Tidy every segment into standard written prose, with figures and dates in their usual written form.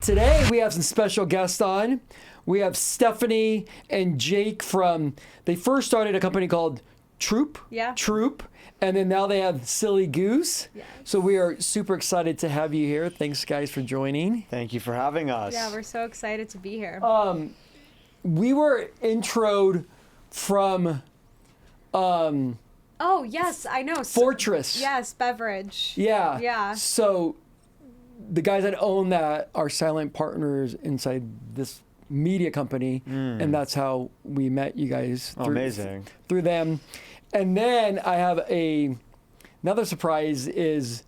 today we have some special guests on. We have Stephanie and Jake they first started a company called Troop. Yeah. Troop. And then now they have Psilly Goose. Yes. So we are super excited to have you here. Thanks, guys, for joining. Thank you for having us. Yeah, we're so excited to be here. We were introed from Oh, yes, I know. Fortress. Yes, beverage. Yeah. Yeah. So the guys that own that are silent partners inside this media company, and that's how we met you guys. Amazing. Through them. And then I have another surprise is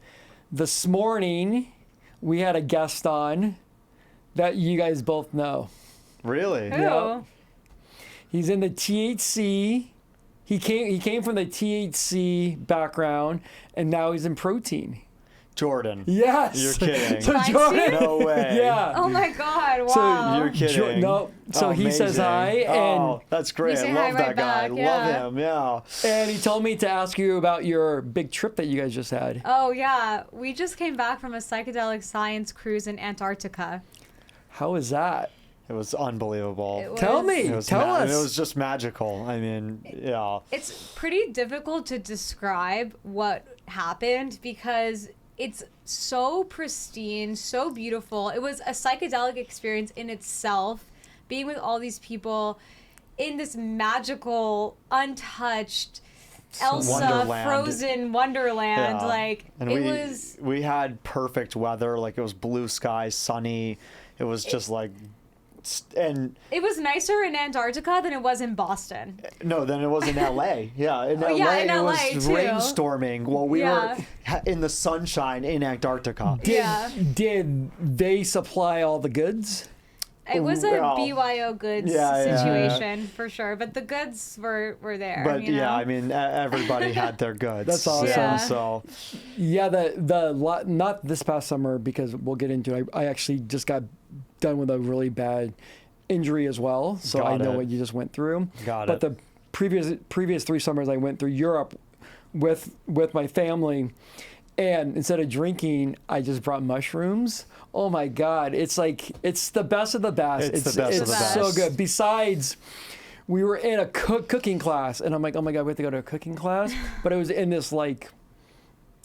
this morning we had a guest on that you guys both know. Really? Who? Yep. He's in the THC. He came from the THC background, and now he's in protein. Jordan. Yes. You're kidding. So Feinstein? Jordan. No way. Yeah. Oh my God! So Wow. You're kidding. So he says Amazing. hi, and Oh, that's great. say I hi love right that guy. back, yeah. Love him. Yeah. and he told me to ask you about your big trip that you guys just had. Oh yeah, we just came back from a psychedelic science cruise in Antarctica. How is that? It was unbelievable. It Tell was- me. It was Tell us. It was just magical. I mean, yeah. It's pretty difficult to describe what happened because it's so pristine, so beautiful. It was a psychedelic experience in itself, being with all these people in this magical, untouched Elsa Wonderland. frozen wonderland. Yeah. Like And it we had perfect weather. Like it was blue sky, sunny. It was just like, and was nicer in Antarctica than it was in Boston. no, then it was in LA. Yeah, in LA yeah, in it LA was too. rainstorming while we Yeah. were in the sunshine in Antarctica. Did they supply all the goods? It was a Well, BYO goods yeah, situation for sure, but the goods were there. But you know? yeah, I mean, everybody had their goods. That's awesome. Yeah. So Yeah, not this past summer because we'll get into it. I actually just got done with a really bad injury as well, so I Got know it. what you just went through. Got but it. the previous 3 summers I went through Europe with my family, and instead of drinking, I just brought mushrooms. Oh my God, it's the best of the best. It's the best of the so best. good. Besides, we were in a cooking class, and I'm like, oh my God, we have to go to a cooking class. But it was in this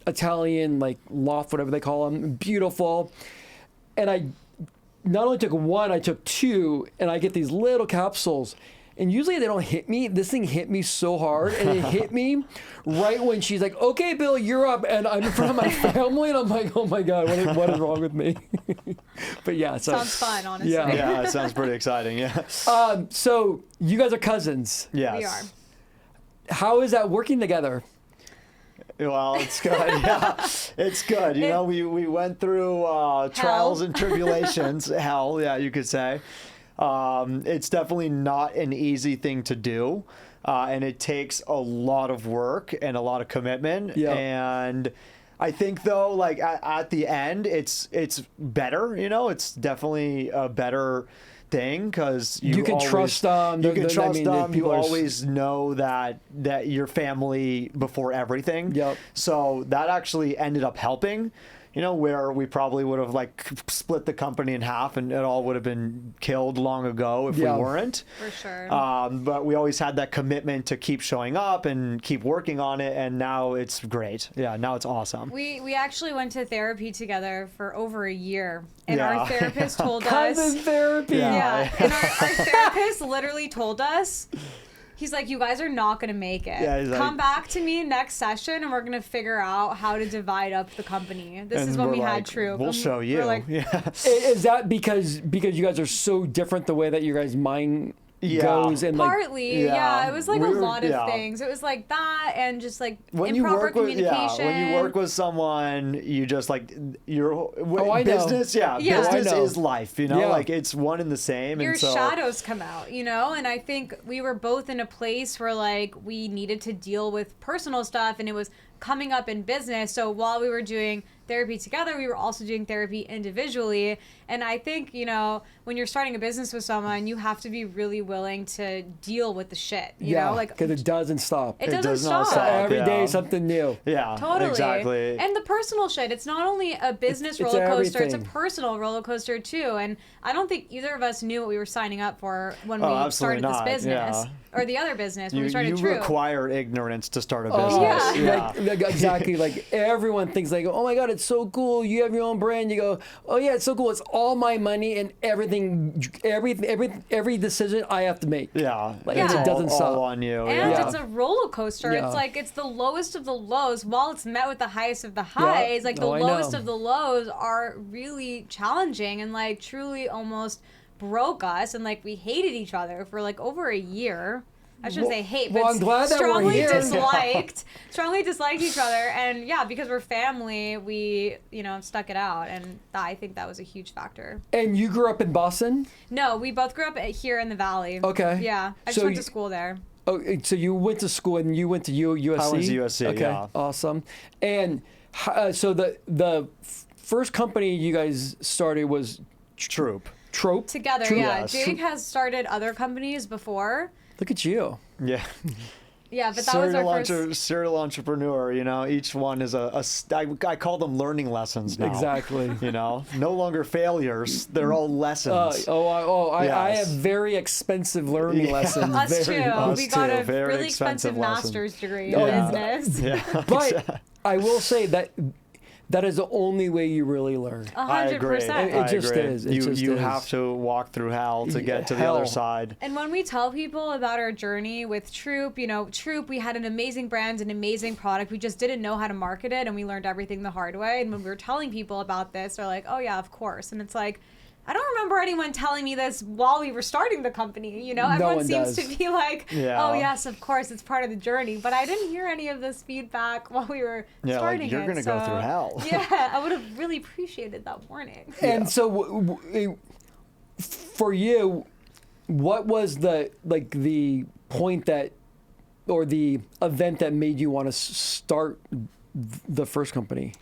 Italian loft, whatever they call them, beautiful. And I not only took one, I took 2, and I get these little capsules. And usually they don't hit me. This thing hit me so hard, and it hit me right when she's like, "Okay, Bill, you're up," and I'm in front of my family, and I'm like, "Oh my God, what is wrong with me?" But yeah, so sounds fun, honestly. Yeah. yeah, it sounds pretty exciting. Yeah. So you guys are cousins. Yes. We are. How is that working together? Well, it's good. Yeah, it's good. You know, we went through trials and tribulations. Hell, yeah, you could say. It's definitely not an easy thing to do, and it takes a lot of work and a lot of commitment. Yeah. And I think though, at the end, it's better. You know, it's definitely a better thing because You can trust them. You can trust them. You people are always know that your family before everything. Yep. So that actually ended up helping. You know, where we probably would have split the company in half and it all would have been killed long ago if Yeah. we weren't. For sure. But we always had that commitment to keep showing up and keep working on it. And now it's great. Yeah, now it's awesome. We actually went to therapy together for over a year, and Yeah. our therapist told cousin us. therapy. Yeah, and our therapist literally told us. He's like, you guys are not going to make it. Yeah, he's like- Come back to me next session and we're going to figure out how to divide up the company. This And is when we're we had like, Troop. We'll And show we're you. like, Yeah. Is that because you guys are so different the way that your guys' mind Yeah. goes and partly, Yeah. yeah. It was like We a were- lot of yeah. things. It was like that and just like When you improper work with communication. when you work with someone, you just your I know. business. Yeah, Yeah. business I know. is life. You know, Yeah. it's one and the same. your and so, shadows come out, you know? And I think we were both in a place where we needed to deal with personal stuff and it was coming up in business. So while we were doing therapy together, we were also doing therapy individually. And I think, you know, when you're starting a business with someone, you have to be really willing to deal with the shit, you know, like, because it doesn't stop. it doesn't does not stop. stop. Every day Yeah. something new. Yeah, Totally. exactly. And the personal shit. It's not only a business It's roller coaster, it's a everything. personal roller coaster too. And I don't think either of us knew what we were signing up for when we absolutely started this not. business. Yeah. Or the other business when we You started True. require ignorance to start a Oh, business. Yeah. like, exactly. Like everyone thinks like, oh my God, it's so cool. You have your own brand. You go, oh yeah, it's so cool. It's all my money and everything, every decision I have to make. Yeah, Like, it's it doesn't all stop. on you. And yeah. it's a roller coaster. Yeah. It's like it's the lowest of the lows. While it's met with the highest of the highs, like the Oh, I lowest know. of the lows are really challenging and like truly almost broke us. And like we hated each other for like over a year. I shouldn't say hate, well, but I'm glad that we're strongly here. strongly disliked each other. And yeah, because we're family, we, you know, stuck it out. And I think that was a huge factor. And you grew up in Boston? No, we both grew up here in the Valley. Okay. Yeah. I just So went you- to school there. Oh, so you went to school and you went to USC? I went to USC, Okay, yeah. awesome. And so the first company you guys started was Troop. Trope? Together, Troop. yeah. Yes. Jake has started other companies before. Look at you. Yeah. Yeah, but that was our first. Serial entrepreneur, you know, each one is I call them learning lessons now. Exactly. You know, no longer failures. They're all lessons. I Yes. have very expensive learning Yeah. lessons. Us very, too. us We got too. a Very really expensive expensive lessons. master's degree Oh, in yeah. business. Yeah. But I will say that is the only way you really learn. 100%. I agree. It just agree. is. It You just you is. have to walk through hell to get to the Hell. other side. And when we tell people about our journey with Troop, you know, Troop, we had an amazing brand, an amazing product. We just didn't know how to market it, and we learned everything the hard way. And when we were telling people about this, they're like, oh, yeah, of course. And it's like, I don't remember anyone telling me this while we were starting the company. You know, No everyone one seems does. to be like, Yeah. oh, yes, of course, it's part of the journey. But I didn't hear any of this feedback while we were Yeah, starting like, you're it. gonna go through hell. Yeah, I would have really appreciated that warning. And so, for you, what was the point that, or the event that made you want to start the first company?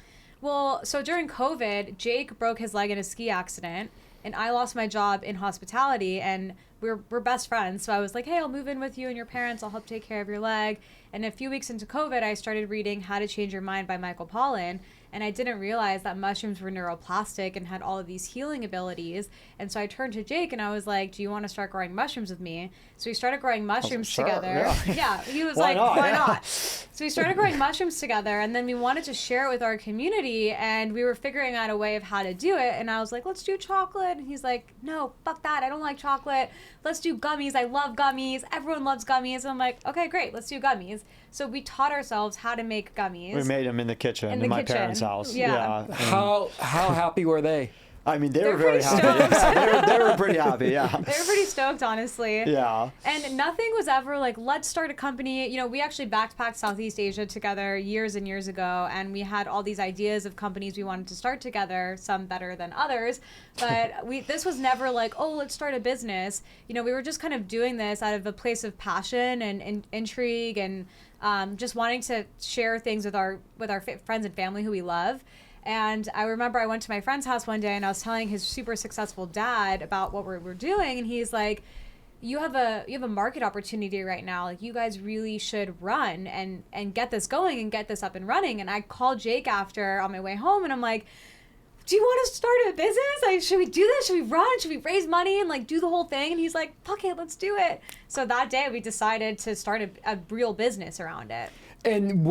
Well, so during COVID, Jake broke his leg in a ski accident, and I lost my job in hospitality, and we're best friends. So I was like, hey, I'll move in with you and your parents. I'll help take care of your leg. And a few weeks into COVID, I started reading How to Change Your Mind by Michael Pollan. And I didn't realize that mushrooms were neuroplastic and had all of these healing abilities. And so I turned to Jake and I was like, do you want to start growing mushrooms with me? So we started growing mushrooms sure, together. yeah. He was Why like, not? why Yeah. not? So we started growing mushrooms together, and then we wanted to share it with our community, and we were figuring out a way of how to do it. And I was like, let's do chocolate. And he's like, no, fuck that. I don't like chocolate. Let's do gummies. I love gummies. Everyone loves gummies. And I'm like, okay, great. Let's do gummies. So we taught ourselves how to make gummies. We made them in the kitchen In in, the my kitchen. parents' house. Yeah. And, How happy were they? I mean, they They're were very pretty happy. stoked. Yeah, they were pretty happy. Yeah. They were pretty stoked, honestly. Yeah. And nothing was ever like, let's start a company. You know, we actually backpacked Southeast Asia together years and years ago, and we had all these ideas of companies we wanted to start together, some better than others. But this was never like, oh, let's start a business. You know, we were just kind of doing this out of a place of passion and intrigue and just wanting to share things with our friends and family who we love. And I remember I went to my friend's house one day and I was telling his super successful dad about what we're doing, and he's like, you have a market opportunity right now. Like, you guys really should run and get this going and get this up and running. And I called Jake after on my way home and I'm like, do you want to start a business? Like, should we do this? Should we run? Should we raise money and like do the whole thing? And he's like, fuck it, let's do it. So that day we decided to start a real business around it. And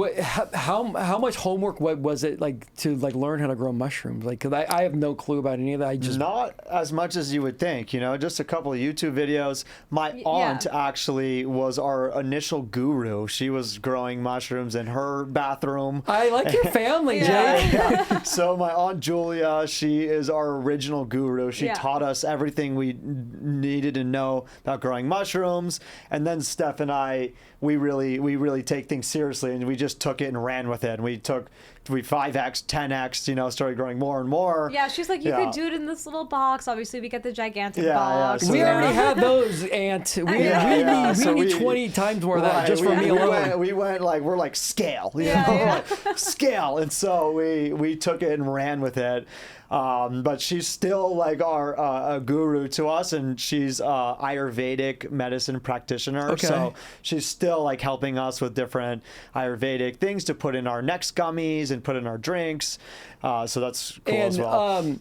how much homework was it like to like learn how to grow mushrooms? Like, 'cause I have no clue about any of that. I just Not as much as you would think, you know, just a couple of YouTube videos. My aunt actually was our initial guru. She was growing mushrooms in her bathroom. I like your family, Yeah. Jay. Yeah. So my aunt Julia, she is our original guru. She Yeah. taught us everything we needed to know about growing mushrooms. And then Steph and I, we really take things seriously, and we just took it and ran with it. And we took we 5x, 10x, you know, started growing more and more. Yeah, she's like, you Yeah. could do it in this little box. Obviously, we get the gigantic Yeah, box. so We then- already have those, Aunt. So We need 20 times more of that Right, just for me alone. We went like, we're like scale, you Yeah, know, yeah. like, scale. And so we took it and ran with it. But she's still like our a guru to us, and she's Ayurvedic medicine practitioner. Okay. So she's still like helping us with different Ayurvedic things to put in our next gummies and put in our drinks. So that's cool as And well.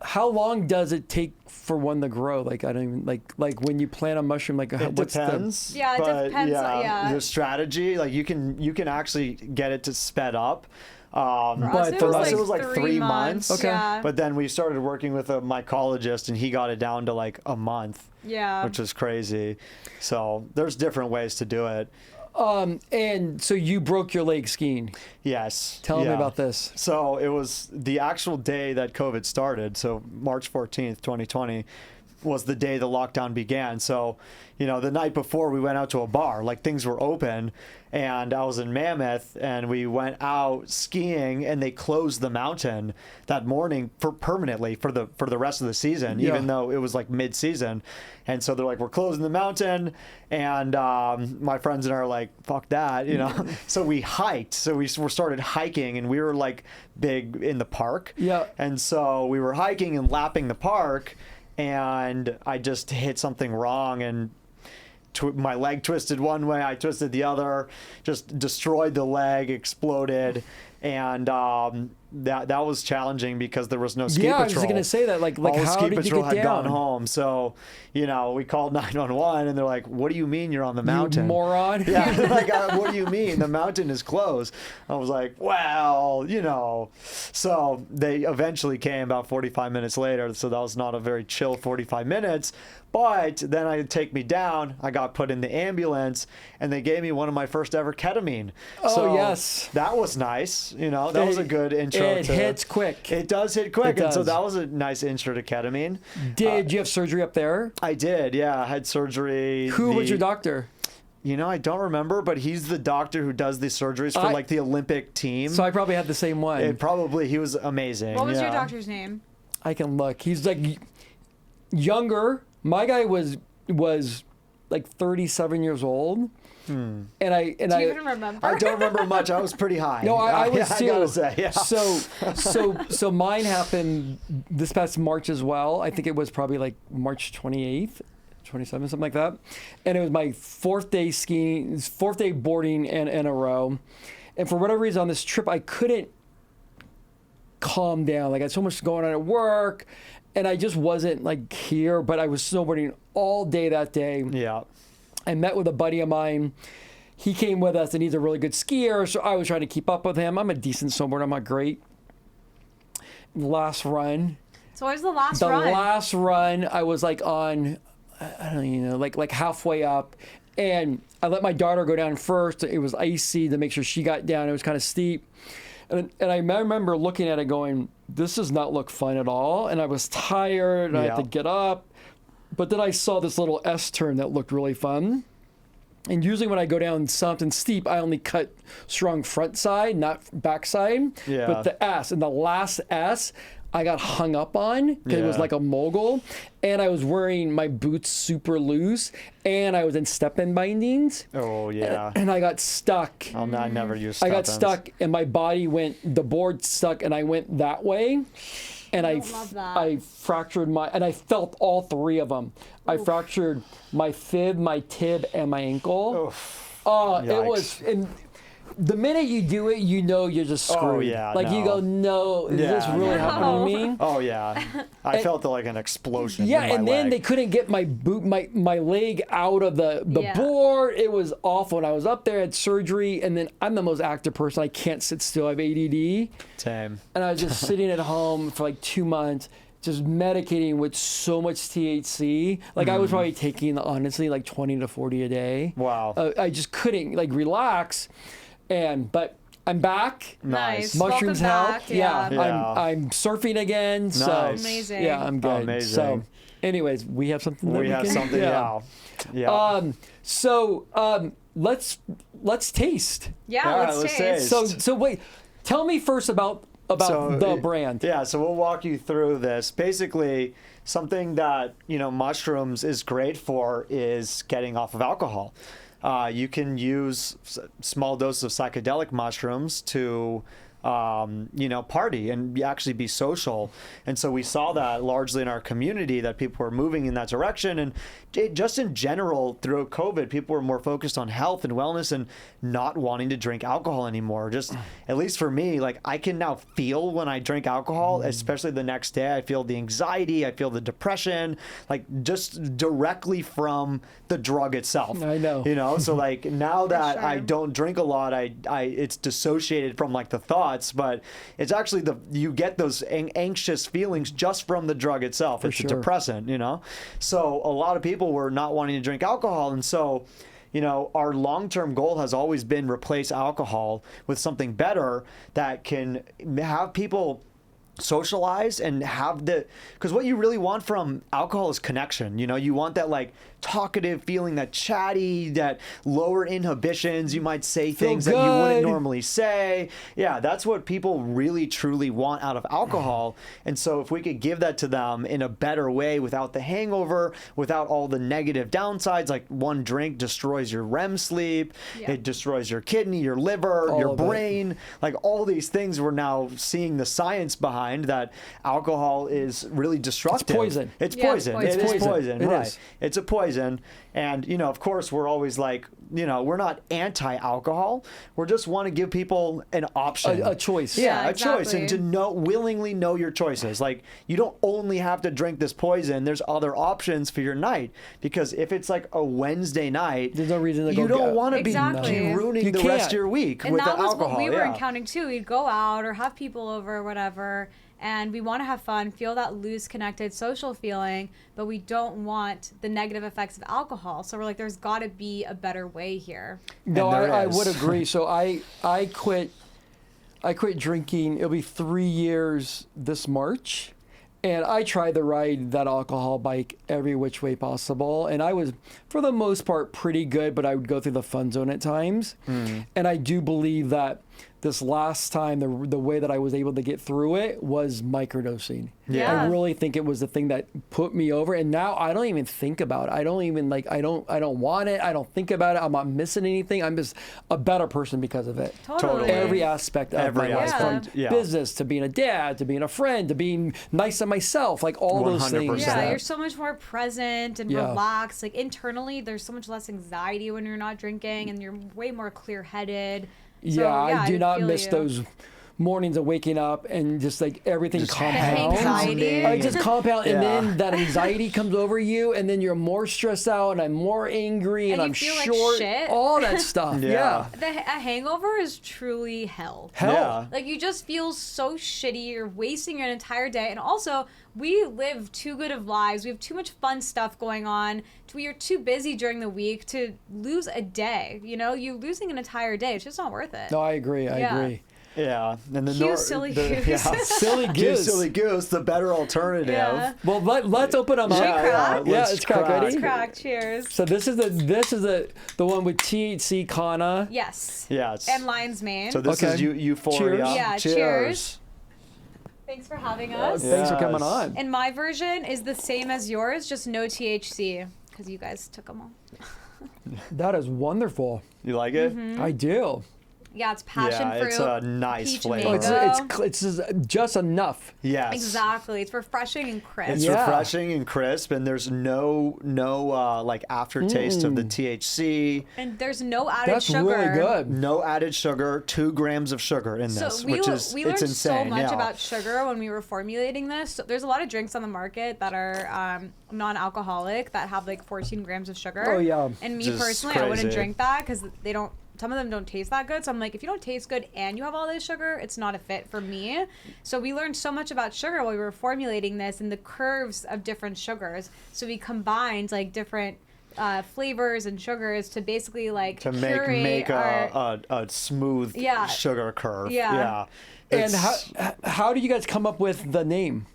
how long does it take for one to grow? Like, I don't even like when you plant a mushroom. Like, It what's depends. Yeah, it but depends, yeah. The strategy, like you can actually get it to sped up. For us, But for us, it was like 3 months. Okay. Yeah. But then we started working with a mycologist, and he got it down to like a month, yeah. which is crazy. So there's different ways to do it. And so you broke your leg skiing. Yes. Tell me yeah. about this. So it was the actual day that COVID started. So March 14th, 2020 was the day the lockdown began. So, you know, the night before we went out to a bar, like things were open, and I was in Mammoth, and we went out skiing, and they closed the mountain that morning permanently for the rest of the season, Yeah. even though it was like mid-season. And so they're like, we're closing the mountain, and my friends and I are like, fuck that, you know. So we hiked. So we started hiking, and we were like big in the park. Yeah. And so we were hiking and lapping the park, and I just hit something wrong, and my leg twisted one way, I twisted the other, just destroyed the leg, exploded, and that was challenging because there was no ski Yeah, patrol. I was just gonna say that. Like All the how ski did you patrol get had down? gone home, so you know we called 911, and they're like, "What do you mean you're on the You mountain, moron. Yeah, like what do you mean the mountain is closed? I was like, well, you know. So they eventually came about 45 minutes later. So that was not a very chill 45 minutes. But then I take me down. I got put in the ambulance, and they gave me one of my first ever ketamine. Oh, So yes. that was nice. You know, that was a good intro. It hits quick. It does hit quick, It and so does. that was a nice intro to ketamine. Did you have surgery up there? I did, yeah. I had surgery. Who was your doctor? You know, I don't remember, but he's the doctor who does these surgeries for like the Olympic team. So I probably had the same one. He was amazing. What was your yeah. doctor's name? I can look. He's like younger. My guy was like 37 years old. And I Do you even remember? I don't remember much. I was pretty high. No, I was too. I gotta say, yeah. So mine happened this past March as well. I think it was probably like March 28th, 27th, something like that. And it was my fourth day skiing, fourth day boarding in a row. And for whatever reason on this trip, I couldn't calm down. Like I had so much going on at work, and I just wasn't like here, but I was snowboarding all day that day. Yeah. I met with a buddy of mine. He came with us, and he's a really good skier, so I was trying to keep up with him. I'm a decent snowboarder. I'm not great. Last run. It's always the last The run. last run, I was like on, I don't even know, like halfway up. And I let my daughter go down first. It was icy to make sure she got down. It was kind of steep. And I remember looking at it going, this does not look fun at all. And I was tired, and I had to get up. But then I saw this little S-turn that looked really fun. And usually when I go down something steep, I only cut strong front side, not back side. Yeah. But the S, and the last S, I got hung up on because it was Yeah. like a mogul. And I was wearing my boots super loose, and I was in step-in bindings. Oh yeah. And I got stuck. I never used. I got step-ins. stuck, and my body went, the board stuck, and I went that way. And don't love that. I fractured and I felt all three of them. I fractured my fib, my tib, and my ankle. Oof. Oh, it Yikes. was, and the minute you do it, you know you're just screwed. Oh, yeah, like you no. go, no, is this Yeah, really no. happening to me? Oh yeah. I felt like an explosion. Yeah, in my and then leg. they couldn't get my my leg out of the Yeah. board. It was awful. And I was up there, had surgery, and then I'm the most active person. I can't sit still. I have ADD. Same. And I was just sitting at home for like 2 months, just medicating with so much THC. Like I was probably taking, honestly, like 20 to 40 a day. Wow. I just couldn't like relax. But I'm back. Nice. Mushrooms Welcome help. back, Yeah. yeah. I'm surfing again. So Nice. Amazing. yeah, I'm good. Amazing. So, anyways, we have something. That We have can, something. Yeah. Yeah. So let's taste. Yeah, All right, let's let's taste. taste. So wait, tell me first about the brand. Yeah, so we'll walk you through this. Basically, something that, mushrooms is great for is getting off of alcohol. You can use small doses of psychedelic mushrooms to party and actually be social. And so we saw that largely in our community, that people were moving in that direction. And just in general, through COVID, people were more focused on health and wellness and not wanting to drink alcohol anymore. Just, at least for me, like, I can now feel when I drink alcohol, especially the next day. I feel the anxiety, I feel the depression, like, just directly from the drug itself. I know. So like, now that sure. I don't drink a lot, it's dissociated from like the thoughts, but it's actually you get those anxious feelings just from the drug itself. It's a depressant, So a lot of people were not wanting to drink alcohol, and so our long-term goal has always been replace alcohol with something better that can have people socialize and have because what you really want from alcohol is connection. You want that like talkative feeling, that chatty, that lower inhibitions. You might say things that you wouldn't normally say. Yeah, that's what people really truly want out of alcohol. And so if we could give that to them in a better way, without the hangover, without all the negative downsides, like one drink destroys your REM sleep, it destroys your kidney, your liver, your brain, like all these things. We're now seeing the science behind that alcohol is really destructive. It's poison. It's poison. It is poison. It Right. is. It's a poison. And, of course, we're always like, we're not anti-alcohol. We just want to give people an option. A choice. Yeah, exactly. a choice. And to willingly know your choices. Like, you don't only have to drink this poison. There's other options for your night. Because if it's like a Wednesday night, there's no reason to go you don't get- want to Exactly. be ruining You the rest can't. of your week And with that the was alcohol. what we were yeah. encountering too. We'd go out or have people over or whatever, and we want to have fun, feel that loose, connected, social feeling, but we don't want the negative effects of alcohol. So we're like, there's got to be a better way here. No, And there I is. would agree. So I quit drinking. It'll be 3 years this March. And I tried to ride that alcohol bike every which way possible. And I was, for the most part, pretty good, but I would go through the fun zone at times. And I do believe that this last time, the way that I was able to get through it was microdosing. Yeah. I really think it was the thing that put me over. And now I don't even think about it. I don't even I don't want it. I don't think about it. I'm not missing anything. I'm just a better person because of it. Totally. Every aspect of Every my life, aspect, from yeah. business to being a dad to being a friend to being nice to myself, like all those things. 100%. Yeah, that- you're so much more present and Yeah. relaxed. Like internally, there's so much less anxiety when you're not drinking, and you're way more clear-headed. So, yeah, I do not feel miss you. those mornings of waking up and just like everything Just compounds. anxiety. I just compound, and Yeah. then that anxiety comes over you, and then you're more stressed out, and I'm more angry, and And you I'm feel like short. shit. All that stuff. Yeah. Yeah. A hangover is truly hell. Hell. Yeah. Like, you just feel so shitty. You're wasting your entire day. And also, we live too good of lives. We have too much fun stuff going on. We are too busy during the week to lose a day. You losing an entire day. It's just not worth it. No, I agree. I Yeah. agree. Yeah. And the Cue Silly Goose. Yeah. Silly Cue Goose. Silly Goose, the better alternative. Yeah. Well, let's open them up. Should we crack? Yeah, let's it's crack. Ready? Let's crack. Cheers. So this is the one with THC-kanna. Yes. Yes. And lion's mane. So this Okay. is Euphoria. Cheers. Yeah, cheers. Thanks for having us. Thanks for coming Yes. on. And my version is the same as yours, just no THC, because you guys took them all. That is wonderful. You like it? Mm-hmm. I do. Yeah, it's passion Yeah, fruit. it's a nice peach flavor. Oh, mango. it's just enough. Yes. Exactly. It's refreshing and crisp. It's Yeah. refreshing and crisp, and there's no like aftertaste of the THC. And there's no added That's sugar. really good. No added sugar. 2 grams of sugar in So this, we which is learned it's insane. so much yeah. about sugar when we were formulating this. So there's a lot of drinks on the market that are non-alcoholic that have like 14 grams of sugar. Oh, yeah. And me Just personally, I wouldn't crazy. drink that because they don't. Some of them don't taste that good. So I'm like, if you don't taste good and you have all this sugar, it's not a fit for me. So we learned so much about sugar while we were formulating this and the curves of different sugars. So we combined like different flavors and sugars to basically like to make curate our, a smooth Yeah. sugar curve. Yeah. Yeah. And It's- how do you guys come up with the name?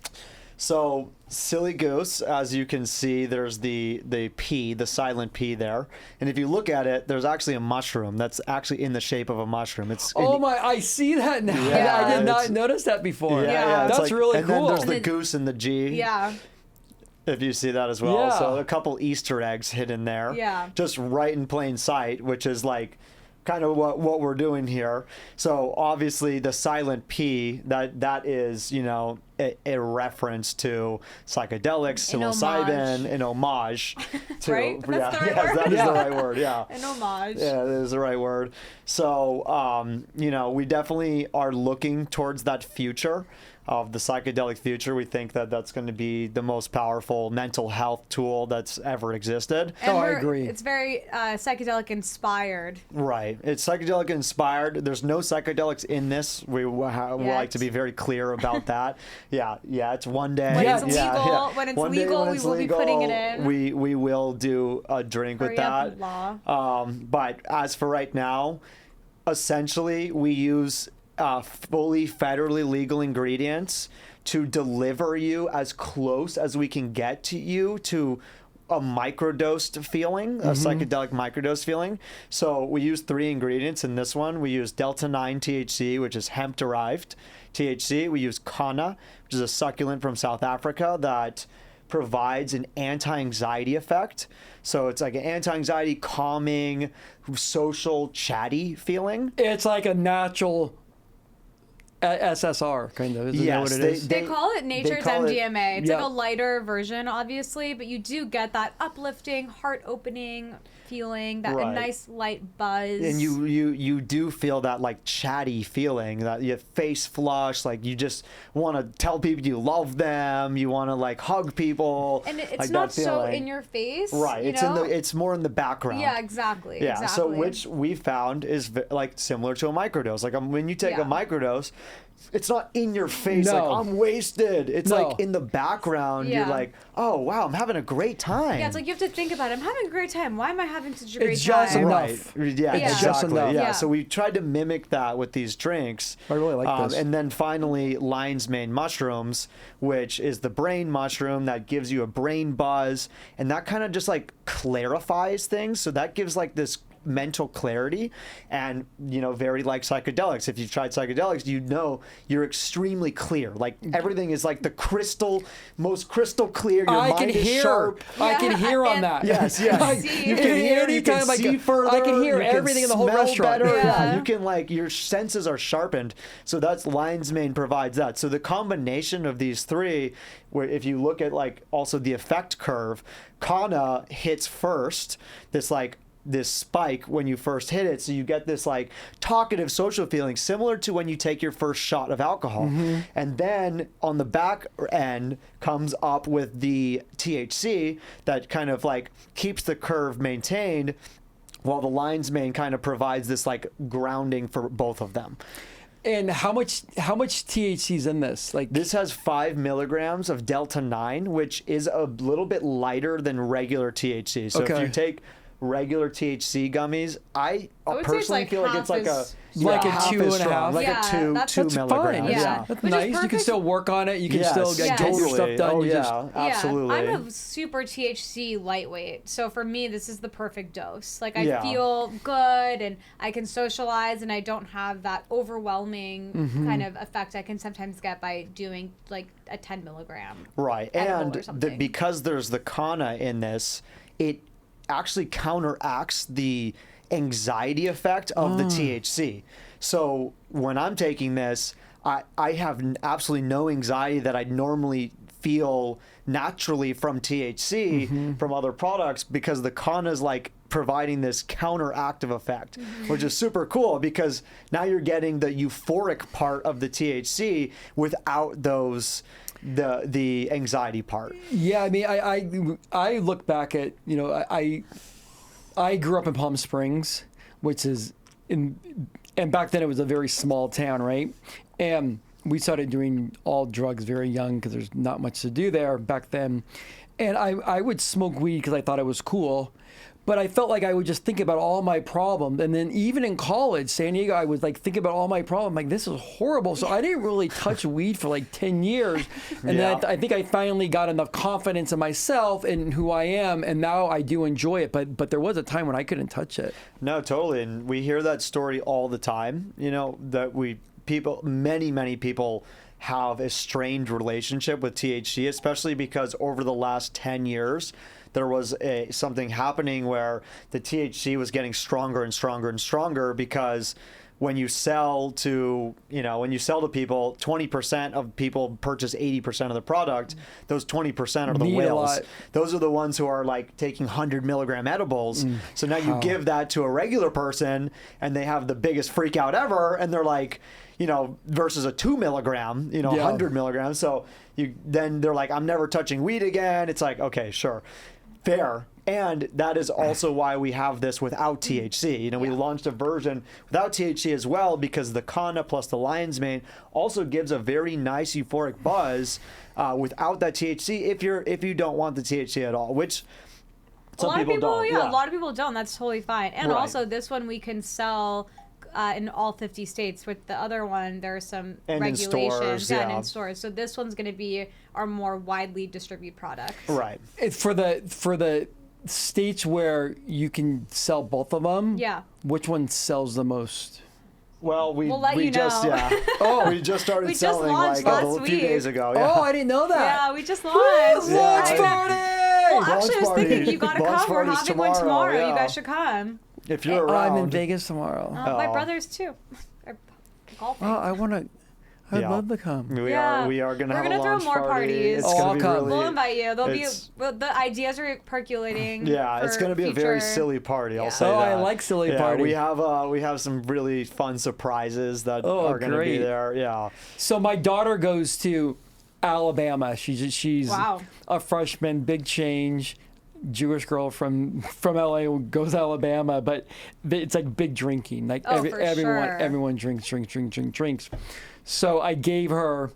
So Psilly Goose, as you can see, there's the P, the silent P there. And if you look at it, there's actually a mushroom that's actually in the shape of a mushroom. I see that now. Yeah, I did not it's- notice that before. Yeah. it's That's really and cool. then there's the And then- goose and the G. Yeah. If you see that as well. Yeah. So a couple Easter eggs hidden there. Yeah. Just right in plain sight, which is like kind of what we're doing here. So obviously the silent P, that is, you know, a reference to psychedelics, An psilocybin, an homage to Right? That's the right yes, word? that is Yeah. the right word. Yeah. An homage. Yeah, that is the right word. So, you know, we definitely are looking towards that future of the psychedelic future. We think that that's going to be the most powerful mental health tool that's ever existed. And Oh, I we're- agree. It's very psychedelic inspired. Right. It's psychedelic inspired. There's no psychedelics in this. We like to be very clear about that. Yeah. It's one day. When it's legal- when it's One day legal, when we it's will be putting it legal, in. We will do a drink with Hurry up, that. law. But as for right now, essentially we use fully federally legal ingredients to deliver you as close as we can get to you to a microdosed feeling, a psychedelic microdose feeling. So we use 3 ingredients in this one. We use Delta 9 THC, which is hemp derived THC. We use kanna, which is a succulent from South Africa that provides an anti-anxiety effect. So it's like an anti-anxiety, calming, social, chatty feeling. It's like a natural SSR kind of. Isn't that what it is? They call it nature's call it- MDMA. It's Yeah. like a lighter version, obviously, but you do get that uplifting, heart-opening feeling, that a Right. nice light buzz. And you do feel that like chatty feeling, that you face flush, like you just want to tell people you love them, you want to like hug people, and it's like not that so feeling. in your face, Right. you It's know? it's more in the background. Yeah, exactly. Yeah, exactly. so which we found is like similar to a microdose. Like when you take a Yeah. microdose, it's not in your face No. like I'm wasted. It's No. like in the background. You're Yeah. like, oh wow, I'm having a great time. Yeah, it's like you have to think about it. I'm having a great time. Why am I having such a great It's just time? enough. Right. Yeah, It's exactly. just enough. Yeah. Yeah. So we tried to mimic that with these drinks. I really like this. And then finally, lion's mane mushrooms, which is the brain mushroom that gives you a brain buzz, and that kind of just like clarifies things. So that gives like this mental clarity, and you know, very like psychedelics. If you've tried psychedelics, you know you're extremely clear. Like everything is like the most crystal clear. Your I mind can is hear. sharp. I can Yeah, hear on and- that. Yes, yes. Like, See. You can hear, you can anytime I see can- further. I can hear you can everything in the whole smell restaurant. better. Yeah. Yeah. You can like your senses are sharpened. So that's lion's mane provides that. So the combination of these 3, where if you look at like also the effect curve, kanna hits first. This spike when you first hit it, so you get this like talkative social feeling similar to when you take your first shot of alcohol. And then on the back end comes up with the THC that kind of like keeps the curve maintained, while the lion's mane kind of provides this like grounding for both of them. And how much THC is in this? Like This has 5 milligrams of Delta 9, which is a little bit lighter than regular THC. So if Okay. you take regular THC gummies, I would say it's personally like feel like half it's like as- Like a half 2 as and a strong, half. like Yeah, a 2 that's milligrams. fine. Yeah. That's Which is nice. You can perfect. still work on it. You can Yes, still get Yes. your stuff done. Oh You yeah, just absolutely. Yeah, I'm a super THC lightweight, so for me, this is the perfect dose. Like I Yeah. feel good, and I can socialize, and I don't have that overwhelming Mm-hmm. kind of effect I can sometimes get by doing like a 10 milligram. Right, edible and or something. because there's the kanna in this, it actually counteracts the anxiety effect of the THC. So when I'm taking this, I have absolutely no anxiety that I'd normally feel naturally from THC from other products, because the kanna is like providing this counteractive effect, which is super cool, because now you're getting the euphoric part of the THC without the anxiety part. Yeah, I mean, I look back at, you know, I grew up in Palm Springs, which is and back then it was a very small town, right? And we started doing all drugs very young because there's not much to do there back then. and I would smoke weed because I thought it was cool. But I felt like I would just think about all my problems. And then even in college, San Diego, I was like thinking about all my problems. Like, this is horrible. So I didn't really touch weed for like 10 years. And then I think I finally got enough confidence in myself and who I am. And now I do enjoy it. But there was a time when I couldn't touch it. No, totally. And we hear that story all the time, you know, that many people have a strained relationship with THC, especially because over the last 10 years, there was something happening where the THC was getting stronger and stronger and stronger because when you sell to people, 20% of people purchase 80% of the product. Those 20% are the whales. Those are the ones who are like taking 100 milligram edibles. So now you give that to a regular person and they have the biggest freak out ever. And they're like, you know, versus a 2 milligram, 100 milligrams. So then they're like, I'm never touching weed again. It's like, okay, sure. Fair. And that is also why we have this without THC. You know, we launched a version without THC as well because the Kanna plus the lion's mane also gives a very nice euphoric buzz without that THC if you don't want the THC at all, which some a lot people of people don't. Yeah, a lot of people don't. That's totally fine. And Right. also this one we can sell in all 50 states. With the other one, there are some And in regulations stores, and yeah. in stores. So this one's going to be our more widely distributed product. Right. For the states where you can sell both of them, which one sells the most? Well, We'll let you know. We just started We just selling launched like a last few week. days ago. Yeah. Oh, I didn't know that. Yeah, we just launched. Launch Yeah. party! Well, actually, I was party. thinking you got to Launch come. We're party's having one tomorrow, tomorrow. yeah. You guys should come. If you're Oh, around, I'm in Vegas tomorrow. My Oh. brothers too. They're golfing. Oh, I'd Yeah. love to come. we Yeah. are gonna We're have gonna a throw launch more party. parties. It's Oh, gonna I'll be come. really, We'll invite you. it's- The ideas are percolating. Yeah, it's for going to be a very future- silly party. I'll Yeah. say Oh, that. I like silly yeah, party. We have some really fun surprises that Oh, are going to be great. there. Yeah. So my daughter goes to Alabama. She's Wow. a freshman, big change. Jewish girl from LA goes to Alabama, but it's like big drinking. Like Oh, for sure. everyone drinks. So I gave her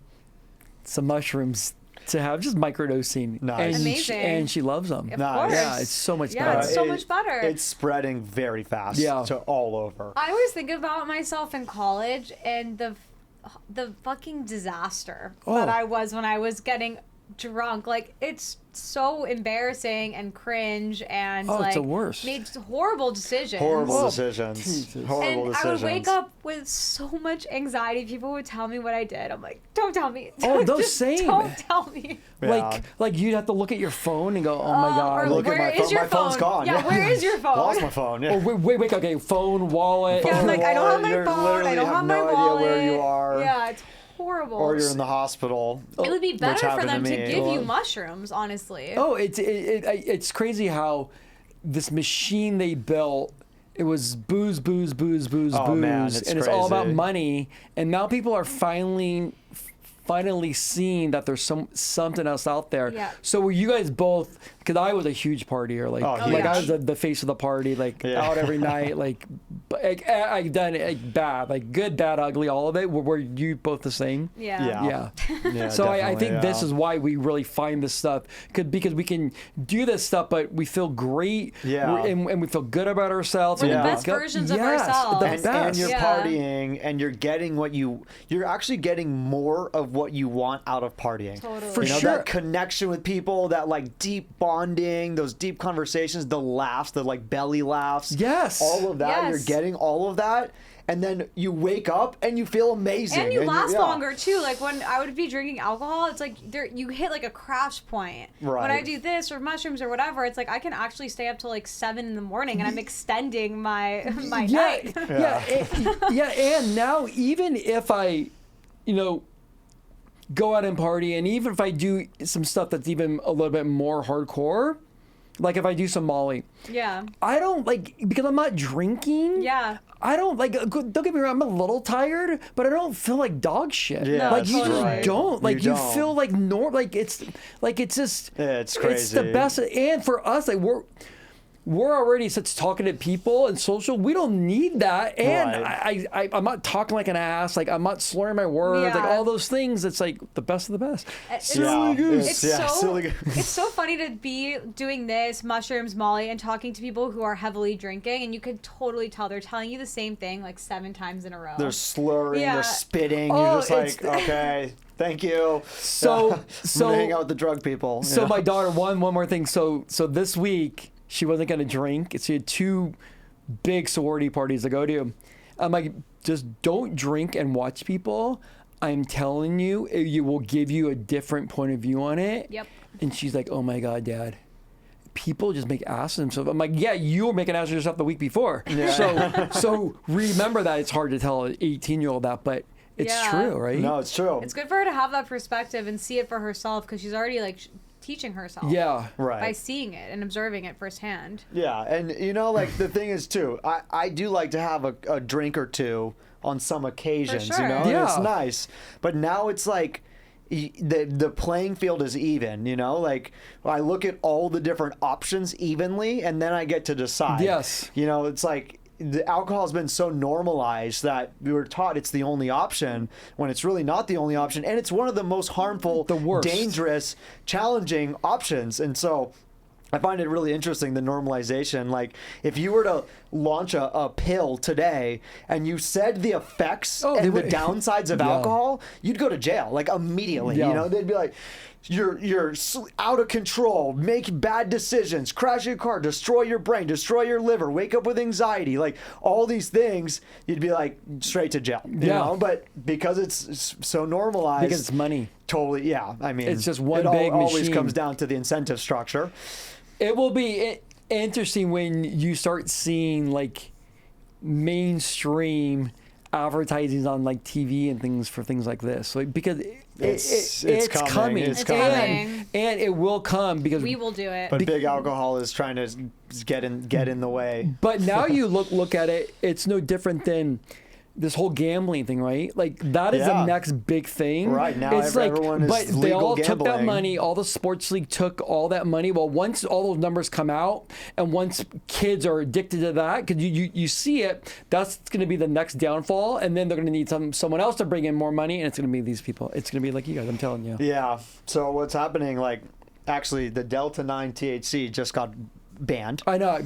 some mushrooms to have, just microdosing. Nice. And Amazing. and she loves them. Of Nice. course. Yeah, it's so much Yeah, better. it's so much better. It's spreading very fast Yeah. to all over. I always think about myself in college and the fucking disaster that Oh. I was when I was getting drunk. Like, it's so embarrassing and cringe and Oh, like it's the worst. made horrible decisions. Horrible Oh, decisions. Jesus. Horrible And decisions. I would wake up with so much anxiety. People would tell me what I did. I'm like, don't tell me. Oh, those Just same. Don't tell me. Yeah. Like you'd have to look at your phone and go, oh my God. Or Look at where my is phone. your My phone's phone? gone. Yeah, where is your phone? Lost my phone. Yeah. Oh, wait, okay, phone, wallet. Yeah, I'm like, I don't have my You phone. literally I don't have have my no idea wallet. where you are. Yeah, it's horrible. Or you're in the hospital. It would be which better for happened them to me. give you mushrooms, honestly. Oh, it's crazy how this machine they built. It was booze, Oh, man, it's and it's all about crazy. money. And now people are finally seeing that there's something else out there. Yeah. So were you guys both? Because I was a huge partier, like Oh, like I huge. was the face of the party, like Yeah. out every night, like I've done it like, bad, like good, bad, ugly, all of it. Were you both the same? Yeah. Yeah. Yeah. Yeah, So I think definitely, this yeah. is why we really find this stuff, because we can do this stuff, but we feel great, Yeah. and we feel good about ourselves. We're and the we best go- versions of yes, ourselves. The And best. you're Yeah. partying and you're getting you're actually getting more of what you want out of partying. Totally. For You know, sure. that connection with people, that like deep bonding, those deep conversations, the laughs, the like belly laughs. Yes. All of that. Yes. You're getting all of that. And then you wake up and you feel amazing. And you last yeah. longer too. Like when I would be drinking alcohol, it's like you hit like a crash point. Right. When I do this or mushrooms or whatever, it's like I can actually stay up till like 7 in the morning, and I'm extending my night. And now even if I, go out and party, and even if I do some stuff that's even a little bit more hardcore, like if I do some Molly, Yeah. I don't because I'm not drinking. Yeah. I don't don't get me wrong, I'm a little tired, but I don't feel like dog shit. Yeah, like you totally. just don't. Like You you don't. feel like it's just It's It's the crazy. best. And for us, like we're already such talkative people and social. We don't need that. And Right. I'm not talking like an ass. Like, I'm not slurring my words. Like, Yeah. all those things. It's like the best of the best. Yeah, It's Silly Goose. it's so funny to be doing this, mushrooms, Molly, and talking to people who are heavily drinking, and you could totally tell they're telling you the same thing like 7 times in a row. They're slurring, Yeah. they're spitting. Oh, You're just like, okay, thank you. So- I'm so- gonna hang out with the drug people. So you know? my daughter, one more thing. So this week she wasn't gonna drink. She had 2 big sorority parties to go to. I'm like, just don't drink and watch people. I'm telling you, it will give you a different point of view on it. Yep. And she's like, oh my God, Dad. People just make asses of themselves. I'm like, yeah, you were making asses of yourself the week before. Yeah. So remember that. It's hard to tell an 18-year-old that, but it's Yeah. true, right? No, it's true. It's good for her to have that perspective and see it for herself because she's already like teaching herself. Yeah. Right. By seeing it and observing it firsthand. Yeah, and you know, like the thing is too, I do like to have a drink or two on some occasions, sure. you know, and it's Yeah. nice. But now it's like the playing field is even, you know, like I look at all the different options evenly, and then I get to decide. Yes. You know, it's like the alcohol has been so normalized that we were taught it's the only option when it's really not the only option, and it's one of the most harmful, The worst. dangerous, challenging options. And so I find it really interesting, the normalization. Like, if you were to launch a pill today and you said the effects Oh, they and the would- downsides of Yeah. alcohol, you'd go to jail, like, immediately. Yeah. You know, they'd be like, you're out of control, make bad decisions, crash your car, destroy your brain, destroy your liver, wake up with anxiety, like all these things. You'd be like straight to jail, you Yeah. know. But because it's so normalized, Because it's money. totally, yeah. I mean, It's just one it big always machine. comes down to the incentive structure. It will be interesting when you start seeing like mainstream advertising on like TV and things for things like this, like because It's it's coming. coming, It's coming. and it will come because. We will do it. But big alcohol is trying to get in the way. But now you look at it, it's no different than this whole gambling thing, right? Like that is Yeah. the next big thing. Right, now it's like, everyone is but they legal all took that gambling. money. All the sports league took all that money. Well, once all those numbers come out, and once kids are addicted to that, because you see it, that's going to be the next downfall, and then they're going to need someone else to bring in more money, and it's going to be these people. It's going to be like you guys. I'm telling you. Yeah. So what's happening? Like, actually, the Delta 9 THC just got banned. I know. on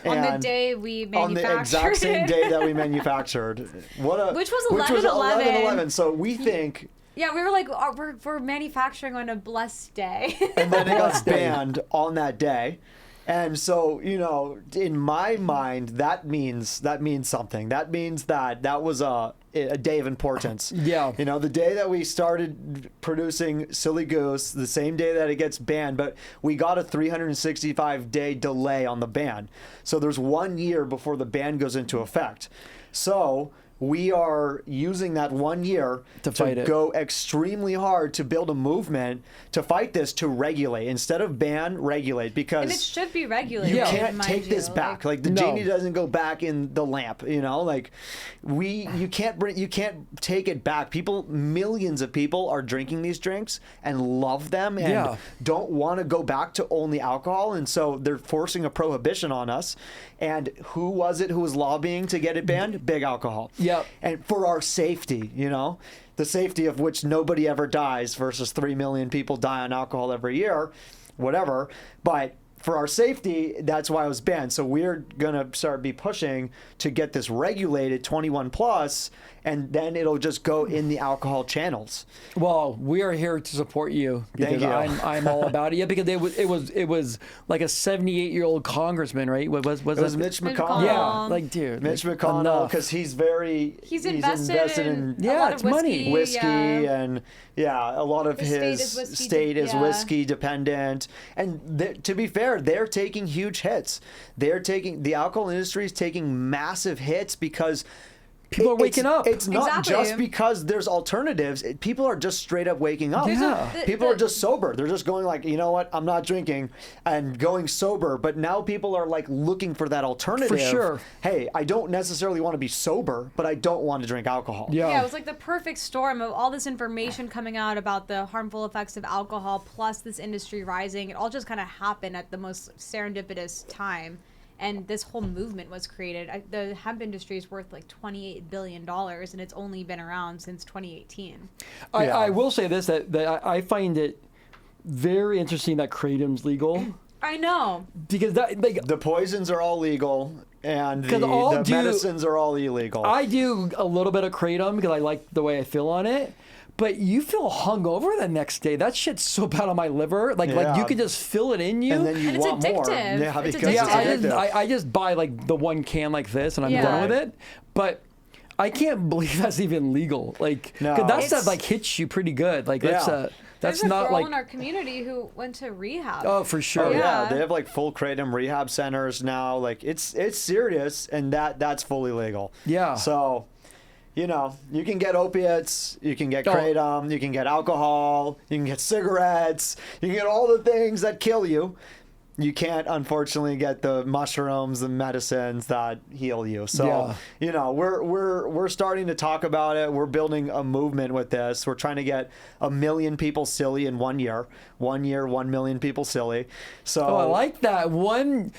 the And day we on manufactured the exact same it. day that we manufactured. Which was 11/11. So we think, Yeah, we were like, oh, we're manufacturing on a blessed day. and then it got Blessed day. banned on that day. And so, you know, in my mind, that means something. That means that was a day of importance. Yeah. You know, the day that we started producing Silly Goose, the same day that it gets banned, but we got a 365-day delay on the ban. So there's 1 year before the ban goes into effect. So we are using that 1 year To fight it. go extremely hard to build a movement to fight this, to regulate instead of ban, regulate, because And it should be regulated. you Yeah. can't mind take this you. back. Like the No. genie doesn't go back in the lamp, you know, like you can't take it back. Millions of people are drinking these drinks and love them and Yeah. don't want to go back to only alcohol. And so they're forcing a prohibition on us. And who was it who was lobbying to get it banned? Big alcohol. Yep. And for our safety, you know, the safety of which nobody ever dies versus 3 million people die on alcohol every year, whatever. But for our safety, that's why it was banned. So we're going to start be pushing to get this regulated 21 plus, and then it'll just go in the alcohol channels. Well, we are here to support you because Thank you. I'm all about it. Yeah, because it was like a 78-year-old congressman, right? Was It was Mitch Mitch McConnell. McConnell. Yeah, like dude, Mitch like, McConnell, enough. because he's invested in Yeah, a lot it's of money. whiskey, whiskey and a lot of His state his is whiskey state is yeah. whiskey dependent. And to be fair, they're taking huge hits. The alcohol industry is taking massive hits because People are waking up. It's not Exactly. just because there's alternatives. People are just straight up waking up. There's a- Yeah. the- People the- are just sober. They're just going like, you know what? I'm not drinking and going sober. But now people are like looking for that alternative. For sure. Hey, I don't necessarily want to be sober, but I don't want to drink alcohol. Yeah. Yeah, it was like the perfect storm of all this information coming out about the harmful effects of alcohol, plus this industry rising. It all just kind of happened at the most serendipitous time. and this whole movement was created. The hemp industry is worth like $28 billion, and it's only been around since 2018. I will say this, that I find it very interesting that kratom's legal. I know. Because that, like, The poisons are all legal, and the medicines are all illegal. I do a little bit of kratom because I like the way I feel on it. But you feel hungover the next day. That shit's so bad on my liver. Like you could just feel it in you. And then you And want it's more. addictive. Yeah, It's because addictive. it's addictive. I just buy like the one can like this and I'm Yeah. done with it. But I can't believe that's even legal. Like, 'cause No. that stuff like hits you pretty good. Like that's Yeah. that's There's a not girl like, in our community who went to rehab. oh, for sure. Oh yeah, Yeah. they have like full kratom rehab centers now. Like it's serious, and that's fully legal. Yeah. So, you can get opiates, you can get Oh. kratom, you can get alcohol, you can get cigarettes, you can get all the things that kill you. You can't, unfortunately, get the mushrooms, the medicines that heal you. So, we're starting to talk about it. We're building a movement with this. We're trying to get 1 million people silly in 1 year. 1 year, 1 million people silly. So Oh, I like that. 1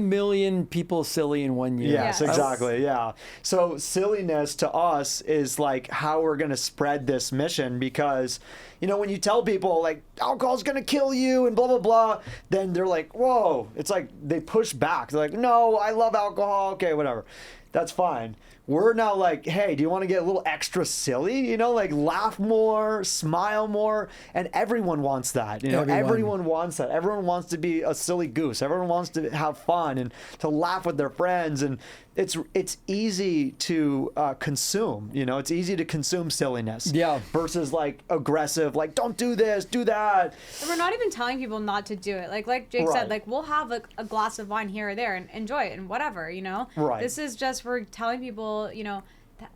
million people silly in 1 year. Yes, Yes. exactly. Yeah. So silliness to us is like how we're going to spread this mission, because, when you tell people like alcohol's going to kill you and blah, blah, blah, then they're like, whoa, it's like they push back. They're like, no, I love alcohol. Okay, whatever. That's fine. We're now like, hey, do you want to get a little extra silly? Like laugh more, smile more. And everyone wants that. Everyone wants that. Everyone wants to be a silly goose. Everyone wants to have fun and to laugh with their friends. And it's easy to consume. It's easy to consume silliness. Yeah. Versus like aggressive, like don't do this, do that. And we're not even telling people not to do it. Like Jake Right. said, like we'll have a glass of wine here or there and enjoy it and whatever, Right. This is just, we're telling people,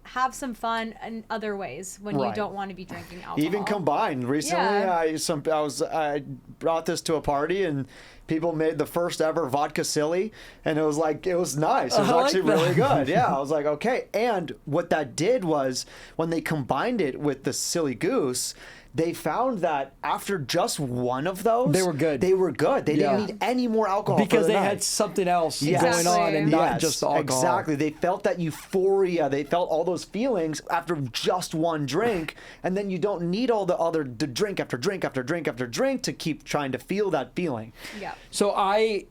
have some fun in other ways when you Right. don't want to be drinking alcohol. Even combined. Recently, Yeah. I brought this to a party and people made the first ever vodka silly, and it was nice. It was I like actually that. really good. Yeah, I was like, okay. And what that did was when they combined it with the Psilly Goose, they found that after just one of those, They were good. They were good. They Yeah. didn't need any more alcohol Because for the they night. had something else Yes. going on and not Yes, just the alcohol. Exactly. They felt that euphoria. They felt all those feelings after just one drink. And then you don't need all the drink after drink after drink after drink to keep trying to feel that feeling. Yeah. So I